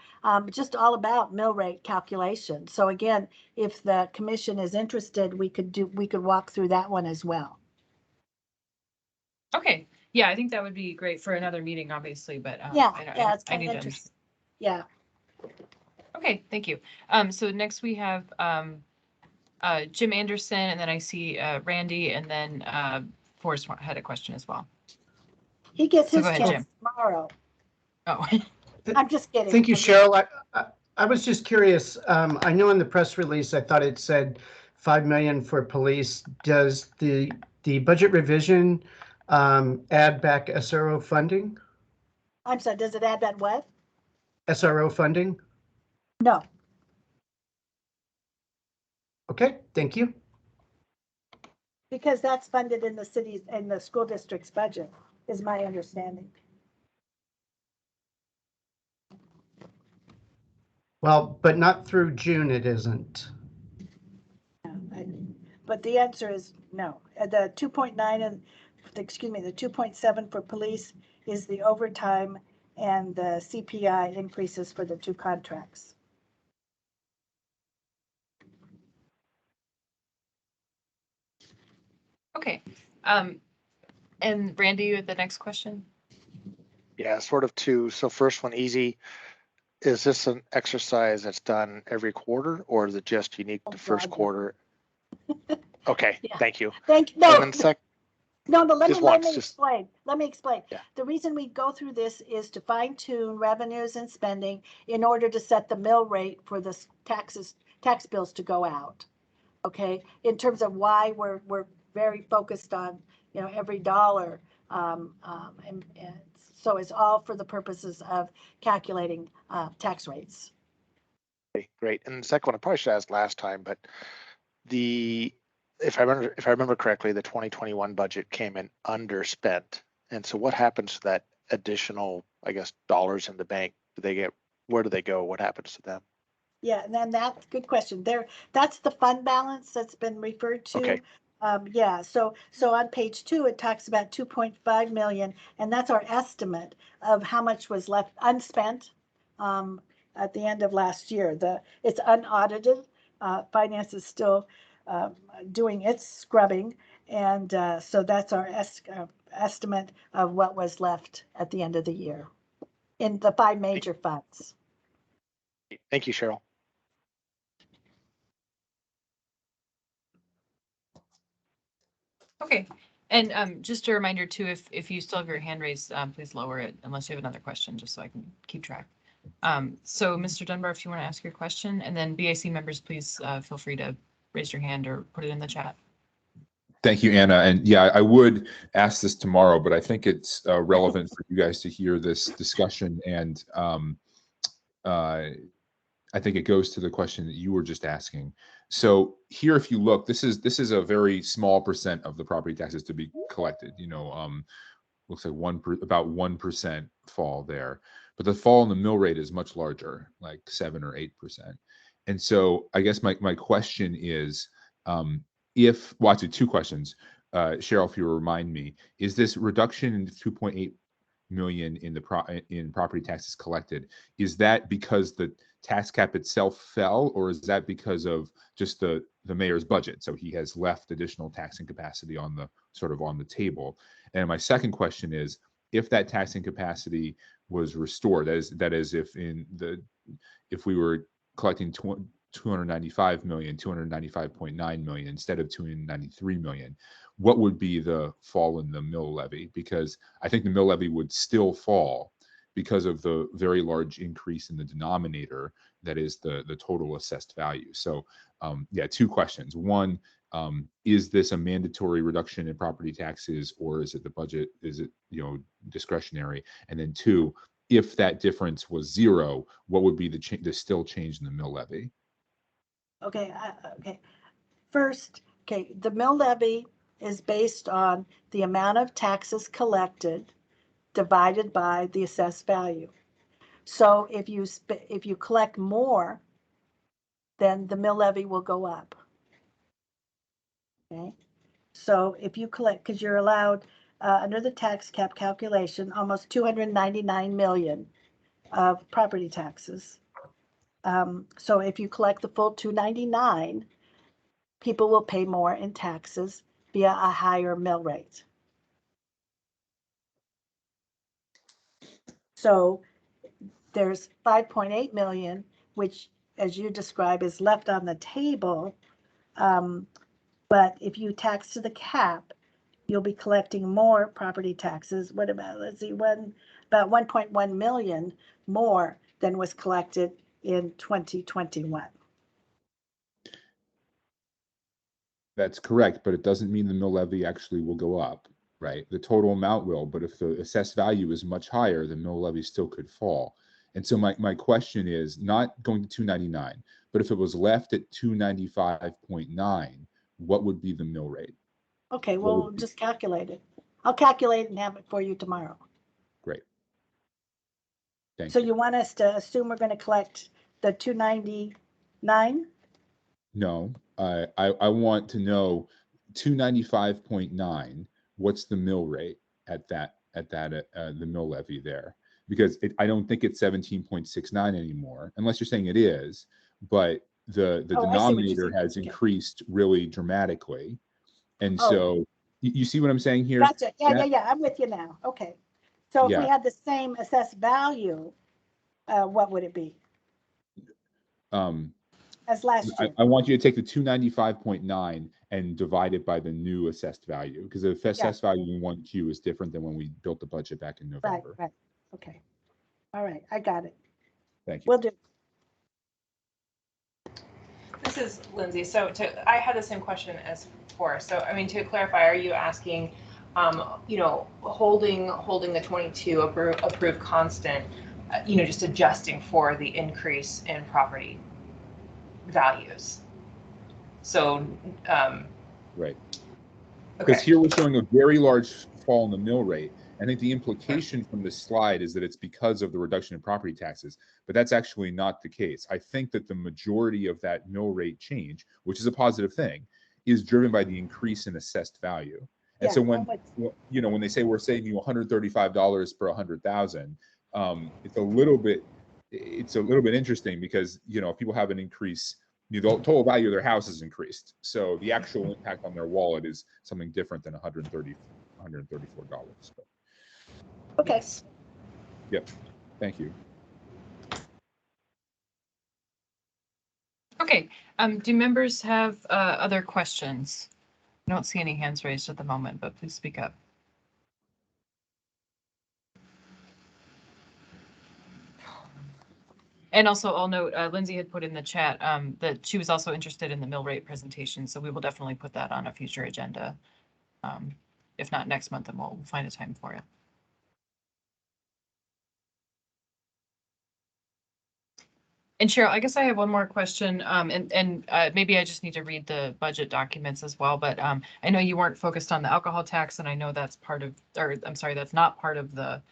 just all about mill rate calculation. So again, if the commission is interested, we could walk through that one as well. Okay, yeah, I think that would be great for another meeting, obviously, but Yeah, it's I kind need of to. interesting. Yeah. Okay, thank you. So next we have Jim Anderson, and then I see Randy, and then Forrest had a question as well. He gets So his go ahead, chance Jim. tomorrow. Oh, I'm just kidding. Thank you, Cheryl. I was just curious. I know in the press release, I thought it said 5 million for police. Does the budget revision add back SRO funding? I'm sorry, does it add that what? SRO funding? No. Okay, thank you. Because that's funded in the city's and the school district's budget, is my understanding. Well, but not through June, it isn't. But the answer is no. The 2.9 and, excuse me, the 2.7 for police is the overtime and the CPI increases for the two contracts. okay. And Randy, you had the next question? Yeah, sort of two. So first one, easy. Is this an exercise that's done every quarter, or is it just unique to first quarter? Okay, Yeah. thank you. No, And then no, but let me just explain. Let me explain. Yeah. The reason we go through this is to fine tune revenues and spending in order to set the mill rate for the tax bills to go out. Okay, in terms of why we're very focused on, you know, every dollar. And so it's all for the purposes of calculating tax rates. Okay, great. And the second one, I probably should ask last time, but if I remember correctly, the 2021 budget came in underspent. And so what happens to that additional, I guess, dollars in the bank? Where do they go? What happens to them? Yeah, and then that's a good question. That's the fund balance that's been referred to. Okay. Yeah, so on page 2, it talks about 2.5 million, and that's our estimate of how much was left unspent at the end of last year. It's unaudited. Finance is still doing its scrubbing, and so that's our estimate of what was left at the end of the year in the 5 major funds. Thank you, Cheryl. Okay, and just a reminder too, if you still have your hand raised, please lower it unless you have another question, just so I can keep track. So Mr. Dunbar, if you want to ask your question, and then BAC members, please feel free to raise your hand or put it in the chat. Thank you, Anna. And yeah, I would ask this tomorrow, but I think it's relevant for you guys to hear this discussion and I think it goes to the question that you were just asking. So here, if you look, this is a very small percent of the property taxes to be collected. Looks like about 1% fall there, but the fall in the mill rate is much larger, like 7 or 8%. And so I guess my question is, actually two questions. Cheryl, if you remind me, is this reduction in 2.8 million in property taxes collected, is that because the tax cap itself fell, or is that because of just the mayor's budget? So he has left additional taxing capacity on the table. And my second question is, if that taxing capacity was restored, that is if we were collecting 295.9 million instead of 293 million, what would be the fall in the mill levy? Because I think the mill levy would still fall because of the very large increase in the denominator that is the total assessed value. So yeah, two questions. One, is this a mandatory reduction in property taxes, or is it the budget? Is it discretionary? And then two, if that difference was zero, what would be the still change in the mill levy? Okay, okay. First, okay, the mill levy is based on the amount of taxes collected divided by the assessed value. So if you collect more, then the mill levy will go up. Okay, so if you collect, because you're allowed under the tax cap calculation, almost 299 million of property taxes. So if you collect the full 299, people will pay more in taxes via a higher mill rate. So there's 5.8 million, which, as you describe, is left on the table. But if you tax to the cap, you'll be collecting more property taxes. What about, let's see, about 1.1 million more than was collected in 2021. That's correct, but it doesn't mean the mill levy actually will go up, right? The total amount will, but if the assessed value is much higher, the mill levy still could fall. And so my question is not going to 299, but if it was left at 295.9, what would be the mill rate? Okay, well, we'll just calculate it. I'll calculate and have it for you tomorrow. Great. Thank So you. you want us to assume we're going to collect the 299? No, I want to know 295.9, what's the mill rate at the mill levy there? Because I don't think it's 17.69 anymore, unless you're saying it is, but the denominator has increased really dramatically. And so you see what I'm saying here? Gotcha. Yeah. I'm with you now. Okay. So if we had the same assessed value, what would it be? As last year. I want you to take the 295.9 and divide it by the new assessed value, because the assessed value in 1Q is different than when we built the budget back in November. Right. Okay. All right. I got it. Thank you. Will do. This is Lindsay. So I had the same question as before. So, I mean, to clarify, are you asking, holding the 22 approved constant, just adjusting for the increase in property values? So, right. Because here we're showing a very large fall in the mill rate. I think the implication from this slide is that it's because of the reduction in property taxes, but that's actually not the case. I think that the majority of that mill rate change, which is a positive thing, is driven by the increase in assessed value. And so when they say we're saving you $135 per 100,000, it's a little bit interesting because if people have an increase, the total value of their house is increased, so the actual impact on their wallet is something different than $134. Okay. Yep. Thank you. Okay. Do members have other questions? I don't see any hands raised at the moment, but please speak up. And also, I'll note, Lindsay had put in the chat that she was also interested in the mill rate presentation, so we will definitely put that on a future agenda. If not next month, then we'll find a time for it. And Cheryl, I guess I have one more question, and maybe I just need to read the budget documents as well, but I know you weren't focused on the alcohol tax, and I know that's part of, or I'm sorry, that's not part of the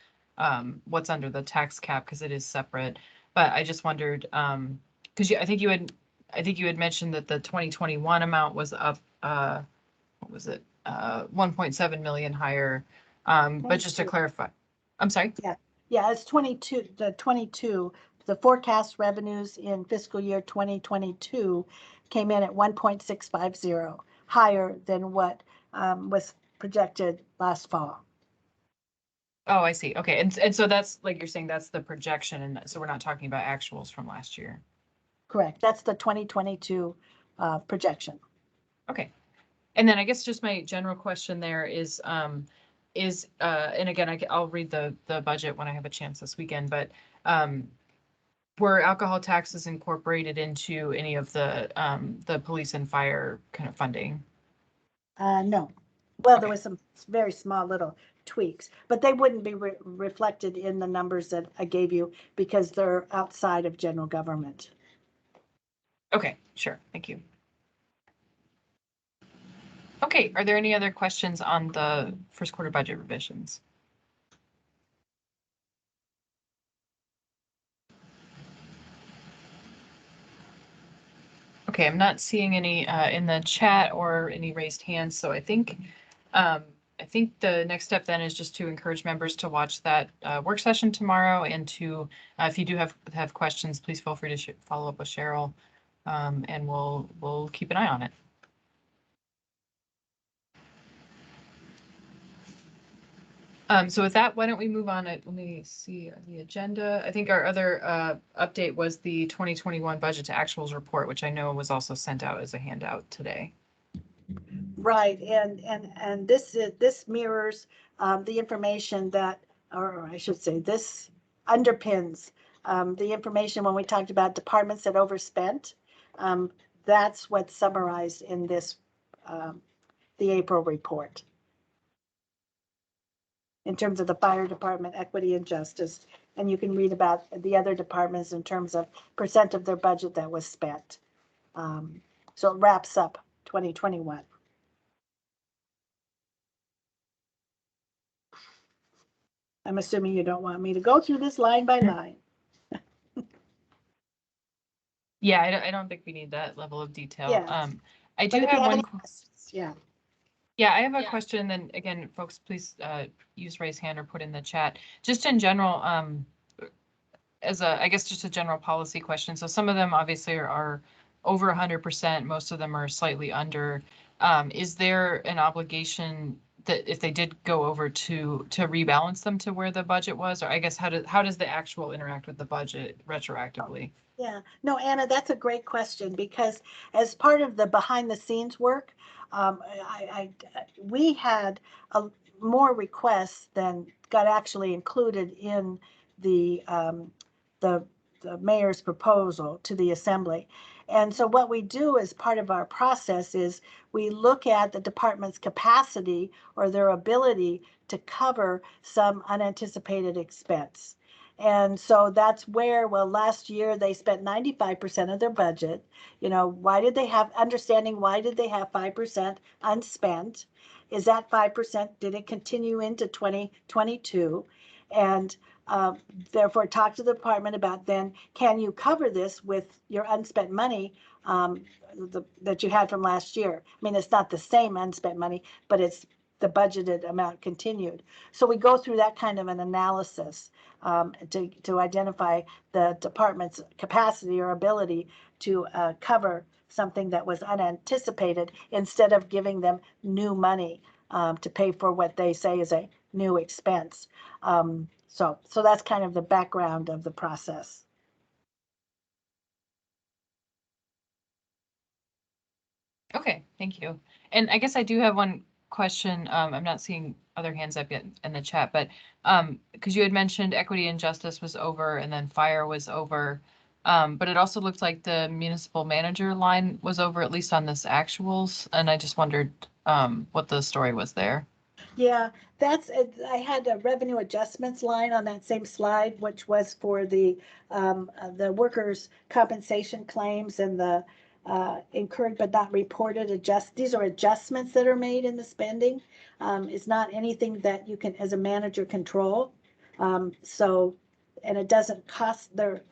what's under the tax cap because it is separate. But I just wondered, because I think you had mentioned that the 2021 amount was up, what was it, 1.7 million higher. But just to 22. clarify, I'm sorry. Yeah, it's 22, the forecast revenues in fiscal year 2022 came in at 1.650, higher than what was projected last fall. Oh, I see. Okay. And so that's like you're saying that's the projection. And so we're not talking about actuals from last year. Correct. That's the 2022 projection. Okay. And then I guess just my general question there is, and again, I'll read the budget when I have a chance this weekend, but were alcohol taxes incorporated into any of the police and fire kind of funding? No. Well, there Okay. was some very small little tweaks, but they wouldn't be reflected in the numbers that I gave you because they're outside of general government. Okay, sure. Thank you. Okay, are there any other questions on the first quarter budget revisions? Okay, I'm not seeing any in the chat or any raised hands, so I think the next step then is just to encourage members to watch that work session tomorrow, and to if you do have questions, please feel free to follow up with Cheryl, and we'll keep an eye on it. So with that, why don't we move on? Let me see the agenda. I think our other update was the 2021 budget to actuals report, which I know was also sent out as a handout today. Right, and this mirrors the information that, or I should say, this underpins the information when we talked about departments that overspent. That's what's summarized in this the April report. In terms of the fire department, equity and justice, and you can read about the other departments in terms of percent of their budget that was spent. So it wraps up 2021. I'm assuming you don't want me to go through this line by line. Yeah, I don't think we need that level of detail. Yeah. I do But if you have have one. any questions, yeah. Yeah, I have a question. Then again, folks, please use raise hand or put in the chat. Just in general, as I guess just a general policy question. So some of them obviously are over 100%. Most of them are slightly under. Is there an obligation that if they did go over to rebalance them to where the budget was, or I guess how does the actual interact with the budget retroactively? Yeah, no, Anna, that's a great question because as part of the behind the scenes work, we had more requests than got actually included in the mayor's proposal to the assembly. And so what we do as part of our process is we look at the department's capacity or their ability to cover some unanticipated expense. And so that's where, well, last year they spent 95% of their budget. You know, why did they have 5% unspent? Is that 5%, did it continue into 2022? And therefore talk to the department about then, can you cover this with your unspent money that you had from last year? I mean, it's not the same unspent money, but it's the budgeted amount continued. So we go through that kind of an analysis to identify the department's capacity or ability to cover something that was unanticipated instead of giving them new money to pay for what they say is a new expense. So that's kind of the background of the process. Okay, thank you. And I guess I do have one question. I'm not seeing other hands up yet in the chat, but because you had mentioned equity and justice was over and then fire was over, but it also looked like the municipal manager line was over, at least on this actuals. And I just wondered what the story was there. Yeah, that's, I had a revenue adjustments line on that same slide, which was for the workers' compensation claims and the incurred but not reported these are adjustments that are made in the spending. It's not anything that you can, as a manager, control. So, and it doesn't cost, there,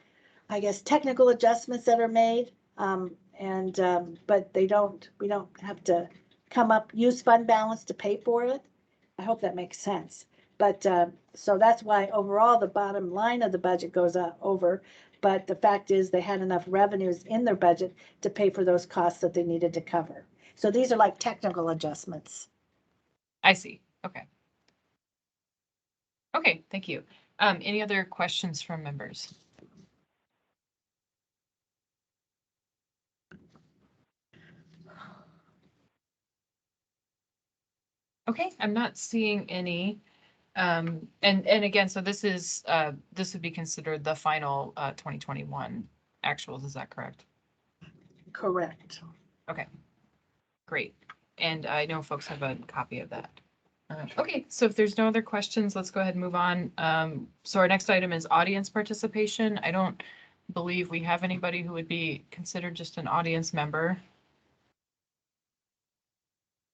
I guess, technical adjustments that are made. But we don't have to use fund balance to pay for it. I hope that makes sense. But so that's why overall the bottom line of the budget goes up over. But the fact is they had enough revenues in their budget to pay for those costs that they needed to cover. So these are like technical adjustments. I see. Okay. Okay, thank you. Any other questions from members? Okay, I'm not seeing any. And again, so this would be considered the final 2021 actuals, is that correct? Correct. Okay, great. And I know folks have a copy of that. Okay, so if there's no other questions, let's go ahead and move on. So our next item is audience participation. I don't believe we have anybody who would be considered just an audience member.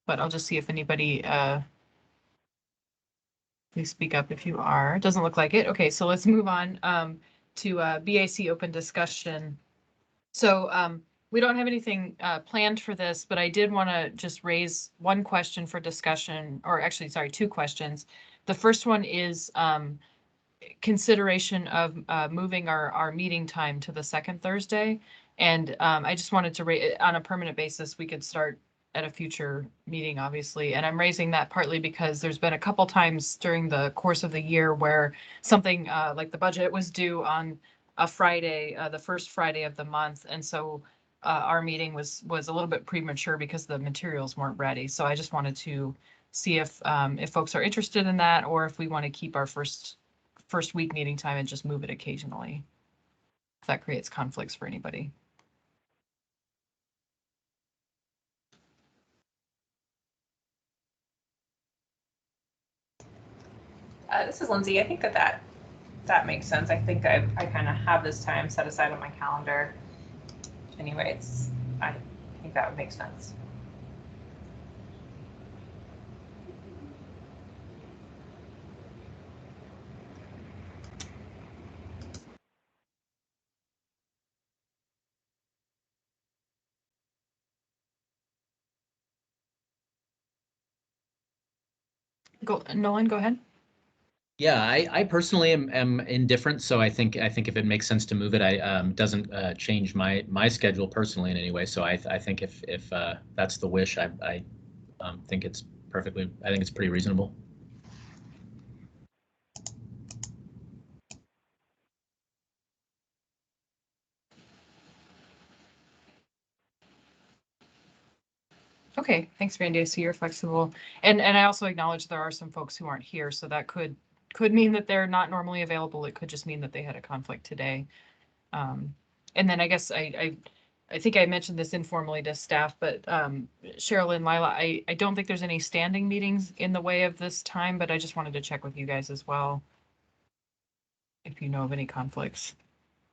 But I'll just see if anybody, please speak up if you are. Doesn't look like it. Okay, so let's move on to BAC open discussion. So we don't have anything planned for this, but I did want to just raise one question for discussion, or actually, sorry, two questions. The first one is consideration of moving our meeting time to the second Thursday. And I just wanted to raise, on a permanent basis, we could start at a future meeting, obviously. And I'm raising that partly because there's been a couple times during the course of the year where something like the budget was due on a Friday, the first Friday of the month. And so our meeting was a little bit premature because the materials weren't ready. So I just wanted to see if folks are interested in that, or if we want to keep our first week meeting time and just move it occasionally, if that creates conflicts for anybody. This is Lindsay. I think that makes sense. I think I kind of have this time set aside on my calendar. Anyway, I think that would make sense. Nolan, go ahead. Yeah, I personally am indifferent, so I think if it makes sense to move it, I doesn't change my schedule personally in any way. So I think if that's the wish, I think it's perfectly. I think it's pretty reasonable. Okay, thanks, Randy. I see you're flexible, and I also acknowledge there are some folks who aren't here, so that could mean that they're not normally available. It could just mean that they had a conflict today. And then I guess I think I mentioned this informally to staff, but Cheryl and Lila, I don't think there's any standing meetings in the way of this time, but I just wanted to check with you guys as well, if you know of any conflicts.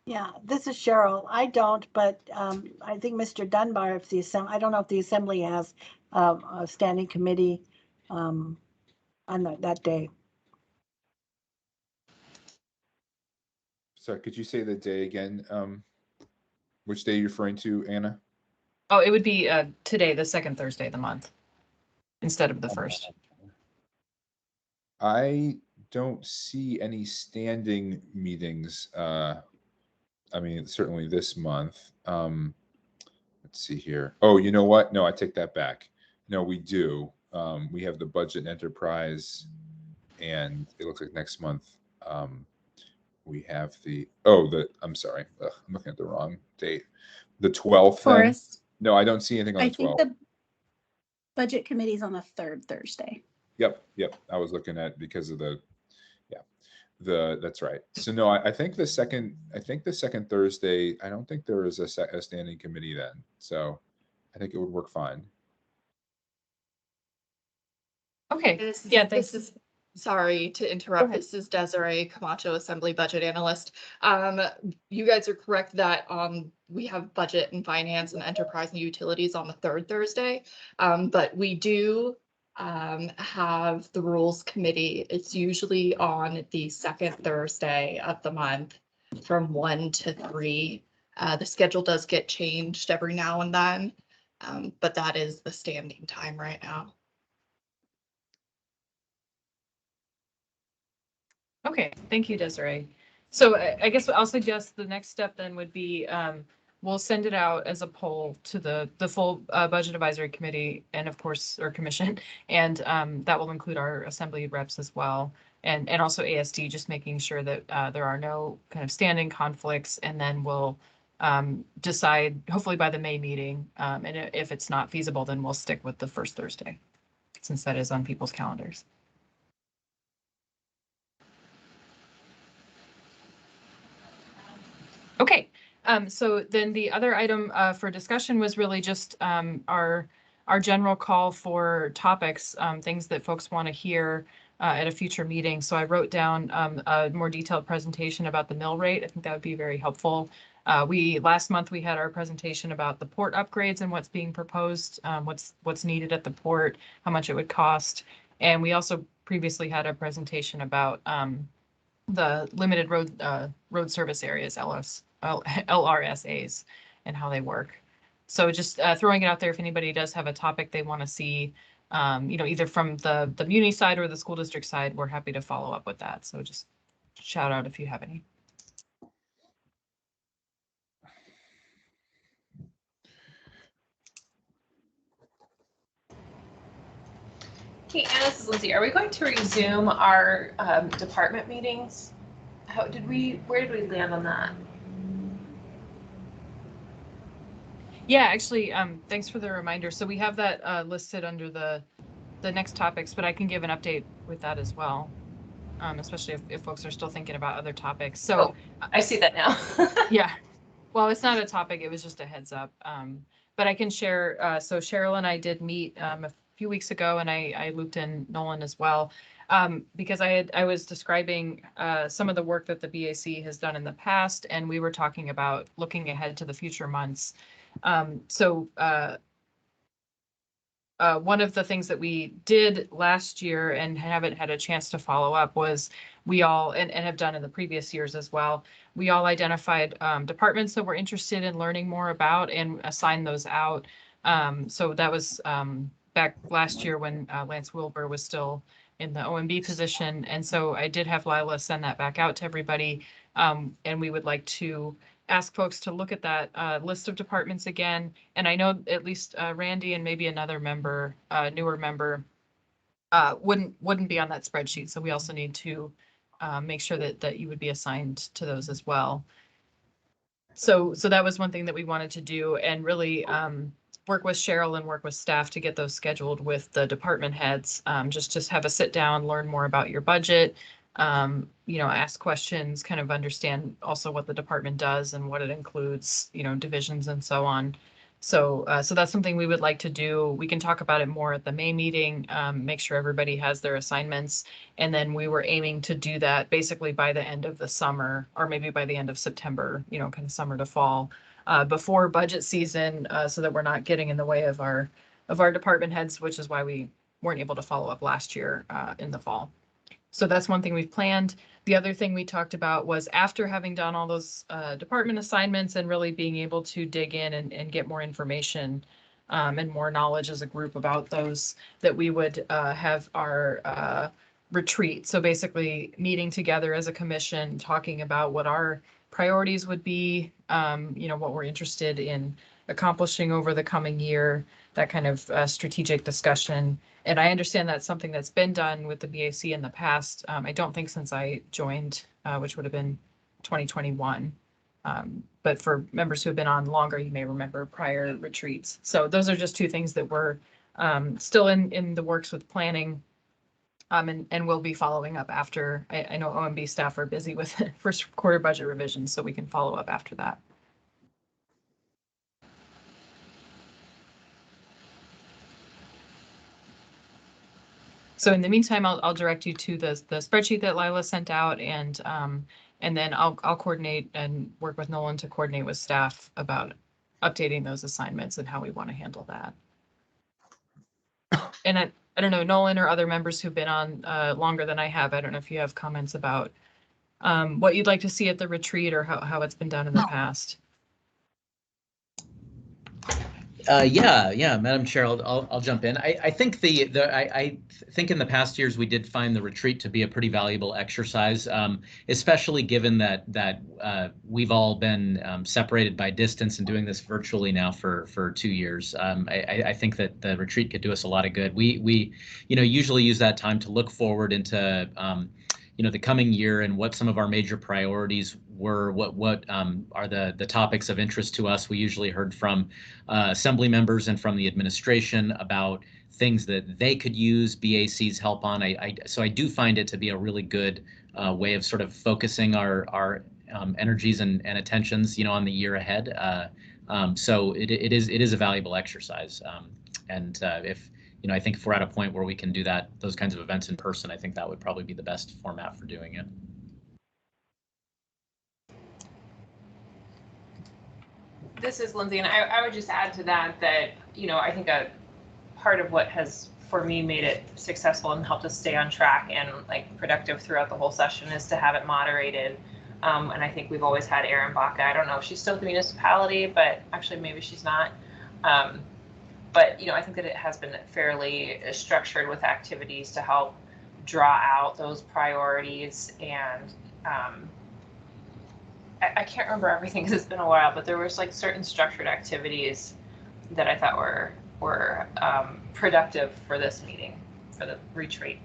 Yeah, this is Cheryl. I don't, but I think Mr. Dunbar, I don't know if the assembly has a standing committee on that day. Sorry, could you say the day again? Which day are you referring to, Anna? Oh, it would be today, the second Thursday of the month, instead of the first. I don't see any standing meetings. I mean, certainly this month. Let's see here. Oh, you know what? No, I take that back. No, we do. We have the budget and enterprise, and it looks like next month we have I'm sorry. Ugh, I'm looking at the wrong date. The 12th. Forrest. No, I don't see anything on I the 12th. think the budget committee's on the third Thursday. Yep. I was looking at because of that's right. So no, I think the second Thursday, I don't think there is a standing committee then. So I think it would work fine. Okay, This is, yeah, thanks. This is, sorry to interrupt. ahead. This is Desiree Camacho, Assembly Budget Analyst. You guys are correct that we have budget and finance and enterprise and utilities on the third Thursday. But we do have the rules committee. It's usually on the second Thursday of the month from 1 to 3. The schedule does get changed every now and then, but that is the standing time right now. Okay, thank you, Desiree. So I guess I'll suggest the next step then would be we'll send it out as a poll to the full Budget Advisory Committee and of course our commission, and that will include our assembly reps as well, and also ASD, just making sure that there are no kind of standing conflicts, and then we'll decide hopefully by the May meeting, and if it's not feasible, then we'll stick with the first Thursday since that is on people's calendars. Okay, so then the other item for discussion was really just our general call for topics, things that folks want to hear at a future meeting. So I wrote down a more detailed presentation about the mill rate. I think that would be very helpful. Last month we had our presentation about the port upgrades and what's being proposed, what's needed at the port, how much it would cost, and we also previously had a presentation about the limited road service areas, LRSAs, and how they work. So just throwing it out there, if anybody does have a topic they want to see, either from the muni side or the school district side, we're happy to follow up with that. So just shout out if you have any. Okay, Anna, this is Lindsay. Are we going to resume our department meetings? Where did we land on that? Yeah, actually, thanks for the reminder. So we have that listed under the next topics, but I can give an update with that as well, especially if folks are still thinking about other topics. So I see that now. yeah, well, it's not a topic, it was just a heads up. But I can share, so Cheryl and I did meet a few weeks ago, and I looped in Nolan as well, because I was describing some of the work that the BAC has done in the past, and we were talking about looking ahead to the future months. One of the things that we did last year and haven't had a chance to follow up was we all, and have done in the previous years as well, we all identified departments that we're interested in learning more about and assigned those out. So that was back last year when Lance Wilbur was still in the OMB position. And so I did have Lila send that back out to everybody. And we would like to ask folks to look at that list of departments again. And I know at least Randy and maybe another member, newer member, wouldn't be on that spreadsheet. So we also need to make sure that you would be assigned to those as well. So that was one thing that we wanted to do, and really work with Cheryl and work with staff to get those scheduled with the department heads. Just have a sit down, learn more about your budget, ask questions, kind of understand also what the department does and what it includes, divisions and so on. So that's something we would like to do. We can talk about it more at the May meeting, make sure everybody has their assignments. And then we were aiming to do that basically by the end of the summer, or maybe by the end of September, kind of summer to fall, before budget season, so that we're not getting in the way of our department heads, which is why we weren't able to follow up last year in the fall. So that's one thing we've planned. The other thing we talked about was after having done all those department assignments and really being able to dig in and get more information and more knowledge as a group about those, that we would have our retreat. So basically meeting together as a commission, talking about what our priorities would be, what we're interested in accomplishing over the coming year, that kind of strategic discussion. And I understand that's something that's been done with the BAC in the past. I don't think since I joined, which would have been 2021. But for members who have been on longer, you may remember prior retreats. So those are just two things that we're still in the works with planning. And we'll be following up after. I know OMB staff are busy with first quarter budget revisions, so we can follow up after that. So in the meantime, I'll direct you to the spreadsheet that Lila sent out, and then I'll coordinate and work with Nolan to coordinate with staff about updating those assignments and how we want to handle that. And I don't know, Nolan or other members who've been on longer than I have, I don't know if you have comments about what you'd like to see at the retreat or how it's been done in the past. Yeah, Madam Chair, I'll jump in. I think I think in the past years we did find the retreat to be a pretty valuable exercise, especially given that we've all been separated by distance and doing this virtually now for 2 years. I think that the retreat could do us a lot of good. We usually use that time to look forward into the coming year and what some of our major priorities were, what are the topics of interest to us. We usually heard from assembly members and from the administration about things that they could use BAC's help on. So I do find it to be a really good way of sort of focusing our energies and attentions, on the year ahead. So it is a valuable exercise. And if I think if we're at a point where we can do those kinds of events in person, I think that would probably be the best format for doing it. This is Lindsay, and I would just add to that I think a part of what has for me made it successful and helped us stay on track and productive throughout the whole session is to have it moderated. And I think we've always had Erin Baca. I don't know if she's still at the municipality, but actually maybe she's not. But I think that it has been fairly structured with activities to help draw out those priorities. And I can't remember everything because it's been a while, but there was certain structured activities that I thought were productive for this meeting, for the retreat.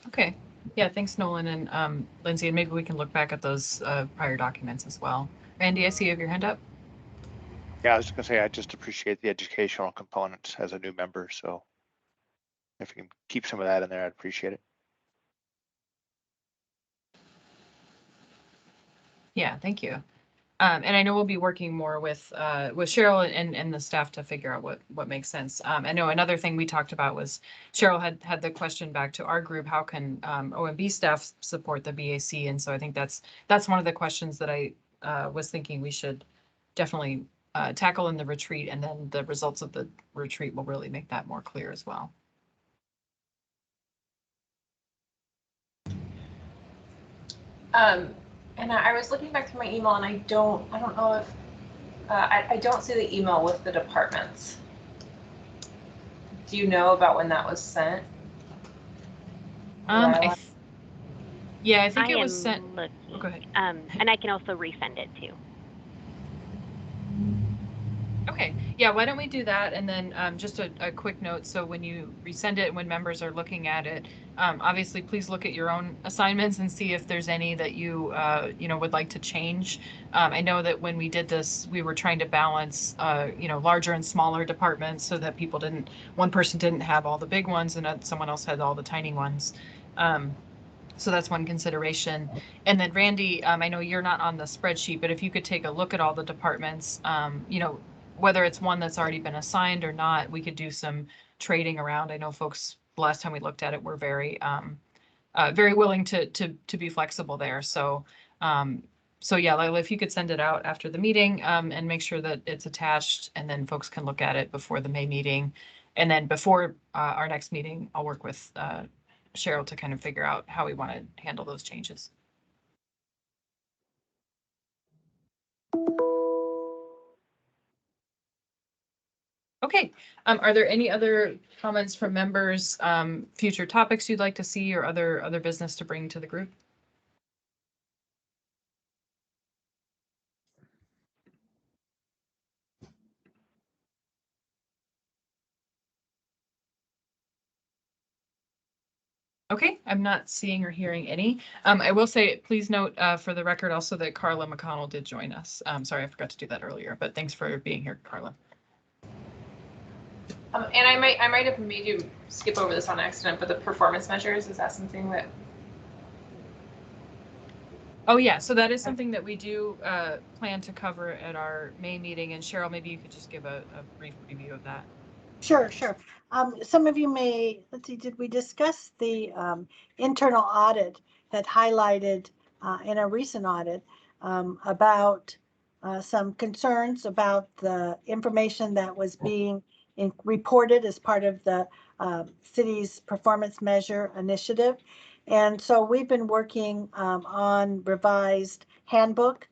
Okay. Yeah, thanks, Nolan and Lindsay, and maybe we can look back at those prior documents as well. Randy, I see you have your hand up. Yeah, I was going to say, I just appreciate the educational components as a new member. So if we can keep some of that in there, I'd appreciate it. Yeah, thank you. And I know we'll be working more with Cheryl and the staff to figure out what makes sense. I know another thing we talked about was Cheryl had the question back to our group, how can OMB staff support the BAC? And so I think that's one of the questions that I was thinking we should definitely tackle in the retreat, and then the results of the retreat will really make that more clear as well. And I was looking back through my email, and I don't know if I don't see the email with the departments. Do you know about when that was sent? I think it was sent. Looking. Oh, go ahead. And I can also resend it too. Okay, yeah, why don't we do that? And then just a quick note. So when you resend it, when members are looking at it, obviously, please look at your own assignments and see if there's any that you, would like to change. I know that when we did this, we were trying to balance, larger and smaller departments so that one person didn't have all the big ones and someone else had all the tiny ones. So that's one consideration. And then Randy, I know you're not on the spreadsheet, but if you could take a look at all the departments, whether it's one that's already been assigned or not, we could do some trading around. I know folks, last time we looked at it, were very willing to be flexible there. So yeah, Lila, if you could send it out after the meeting and make sure that it's attached, and then folks can look at it before the May meeting. And then before our next meeting, I'll work with Cheryl to kind of figure out how we want to handle those changes. Okay, are there any other comments from members, future topics you'd like to see, or other business to bring to the group? Okay, I'm not seeing or hearing any. I will say, please note for the record also that Carla McConnell did join us. Sorry, I forgot to do that earlier, but thanks for being here, Carla. And I might have made you skip over this on accident, but the performance measures, is that something that Oh, yeah, so that is something that we do plan to cover at our May meeting. And Cheryl, maybe you could just give a brief review of that. Sure, sure. Some of you may, let's see, did we discuss the internal audit that highlighted in a recent audit about some concerns about the information that was being reported as part of the city's performance measure initiative? And so we've been working on revised handbook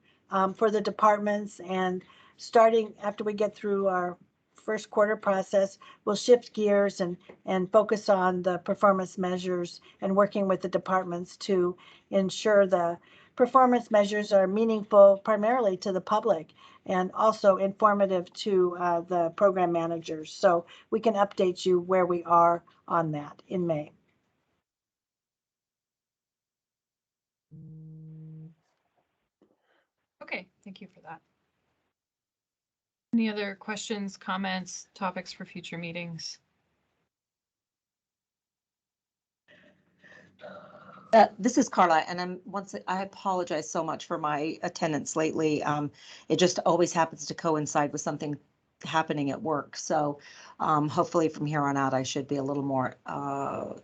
for the departments, and starting after we get through our first quarter process, we'll shift gears and focus on the performance measures and working with the departments to ensure the performance measures are meaningful primarily to the public and also informative to the program managers. So we can update you where we are on that in May. Okay, thank you for that. Any other questions, comments, topics for future meetings? This is Carla, and I apologize so much for my attendance lately. It just always happens to coincide with something happening at work. So hopefully from here on out, I should be a little more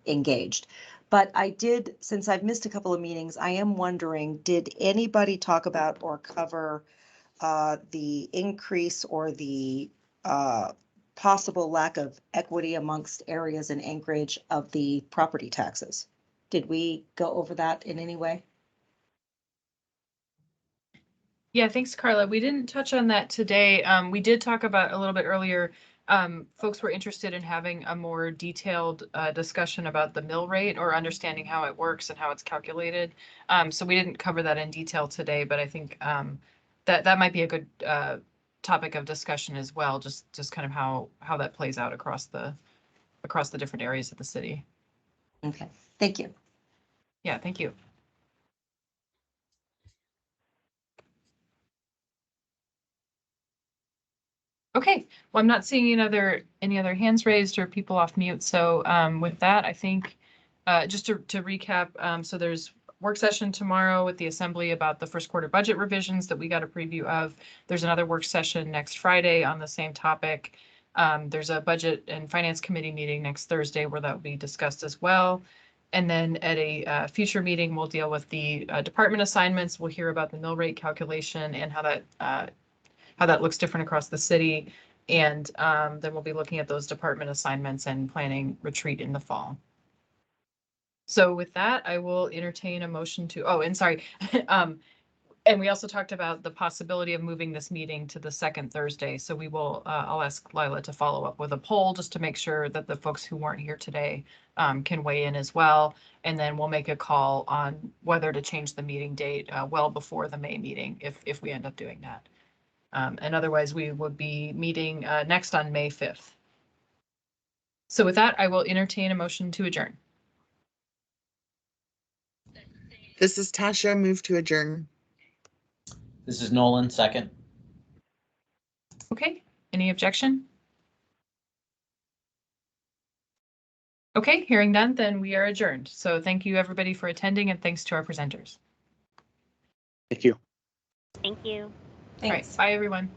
engaged. But I did, since I've missed a couple of meetings, I am wondering, did anybody talk about or cover the increase or the possible lack of equity amongst areas in Anchorage of the property taxes? Did we go over that in any way? Yeah, thanks, Carla. We didn't touch on that today. We did talk about a little bit earlier. Folks were interested in having a more detailed discussion about the mill rate or understanding how it works and how it's calculated. So we didn't cover that in detail today, but I think that might be a good topic of discussion as well. Just kind of how that plays out across the different areas of the city. Okay, thank you. Yeah, thank you. Okay, well, I'm not seeing any other hands raised or people off mute. So with that, I think just to recap, so there's work session tomorrow with the assembly about the first quarter budget revisions that we got a preview of. There's another work session next Friday on the same topic. There's a budget and finance committee meeting next Thursday where that will be discussed as well. And then at a future meeting, we'll deal with the department assignments. We'll hear about the mill rate calculation and how that looks different across the city. And then we'll be looking at those department assignments and planning retreat in the fall. So with that, I will entertain a motion to, oh, and sorry. And we also talked about the possibility of moving this meeting to the second Thursday. So we will, I'll ask Lila to follow up with a poll just to make sure that the folks who weren't here today can weigh in as well. And then we'll make a call on whether to change the meeting date well before the May meeting if we end up doing that. And otherwise we would be meeting next on May 5th. So with that, I will entertain a motion to adjourn. This is Tasha, move to adjourn. This is Nolan, second. Okay, any objection? Okay, hearing none, then we are adjourned. So thank you everybody for attending and thanks to our presenters. Thank you. Thank you. Thanks. All right, bye everyone.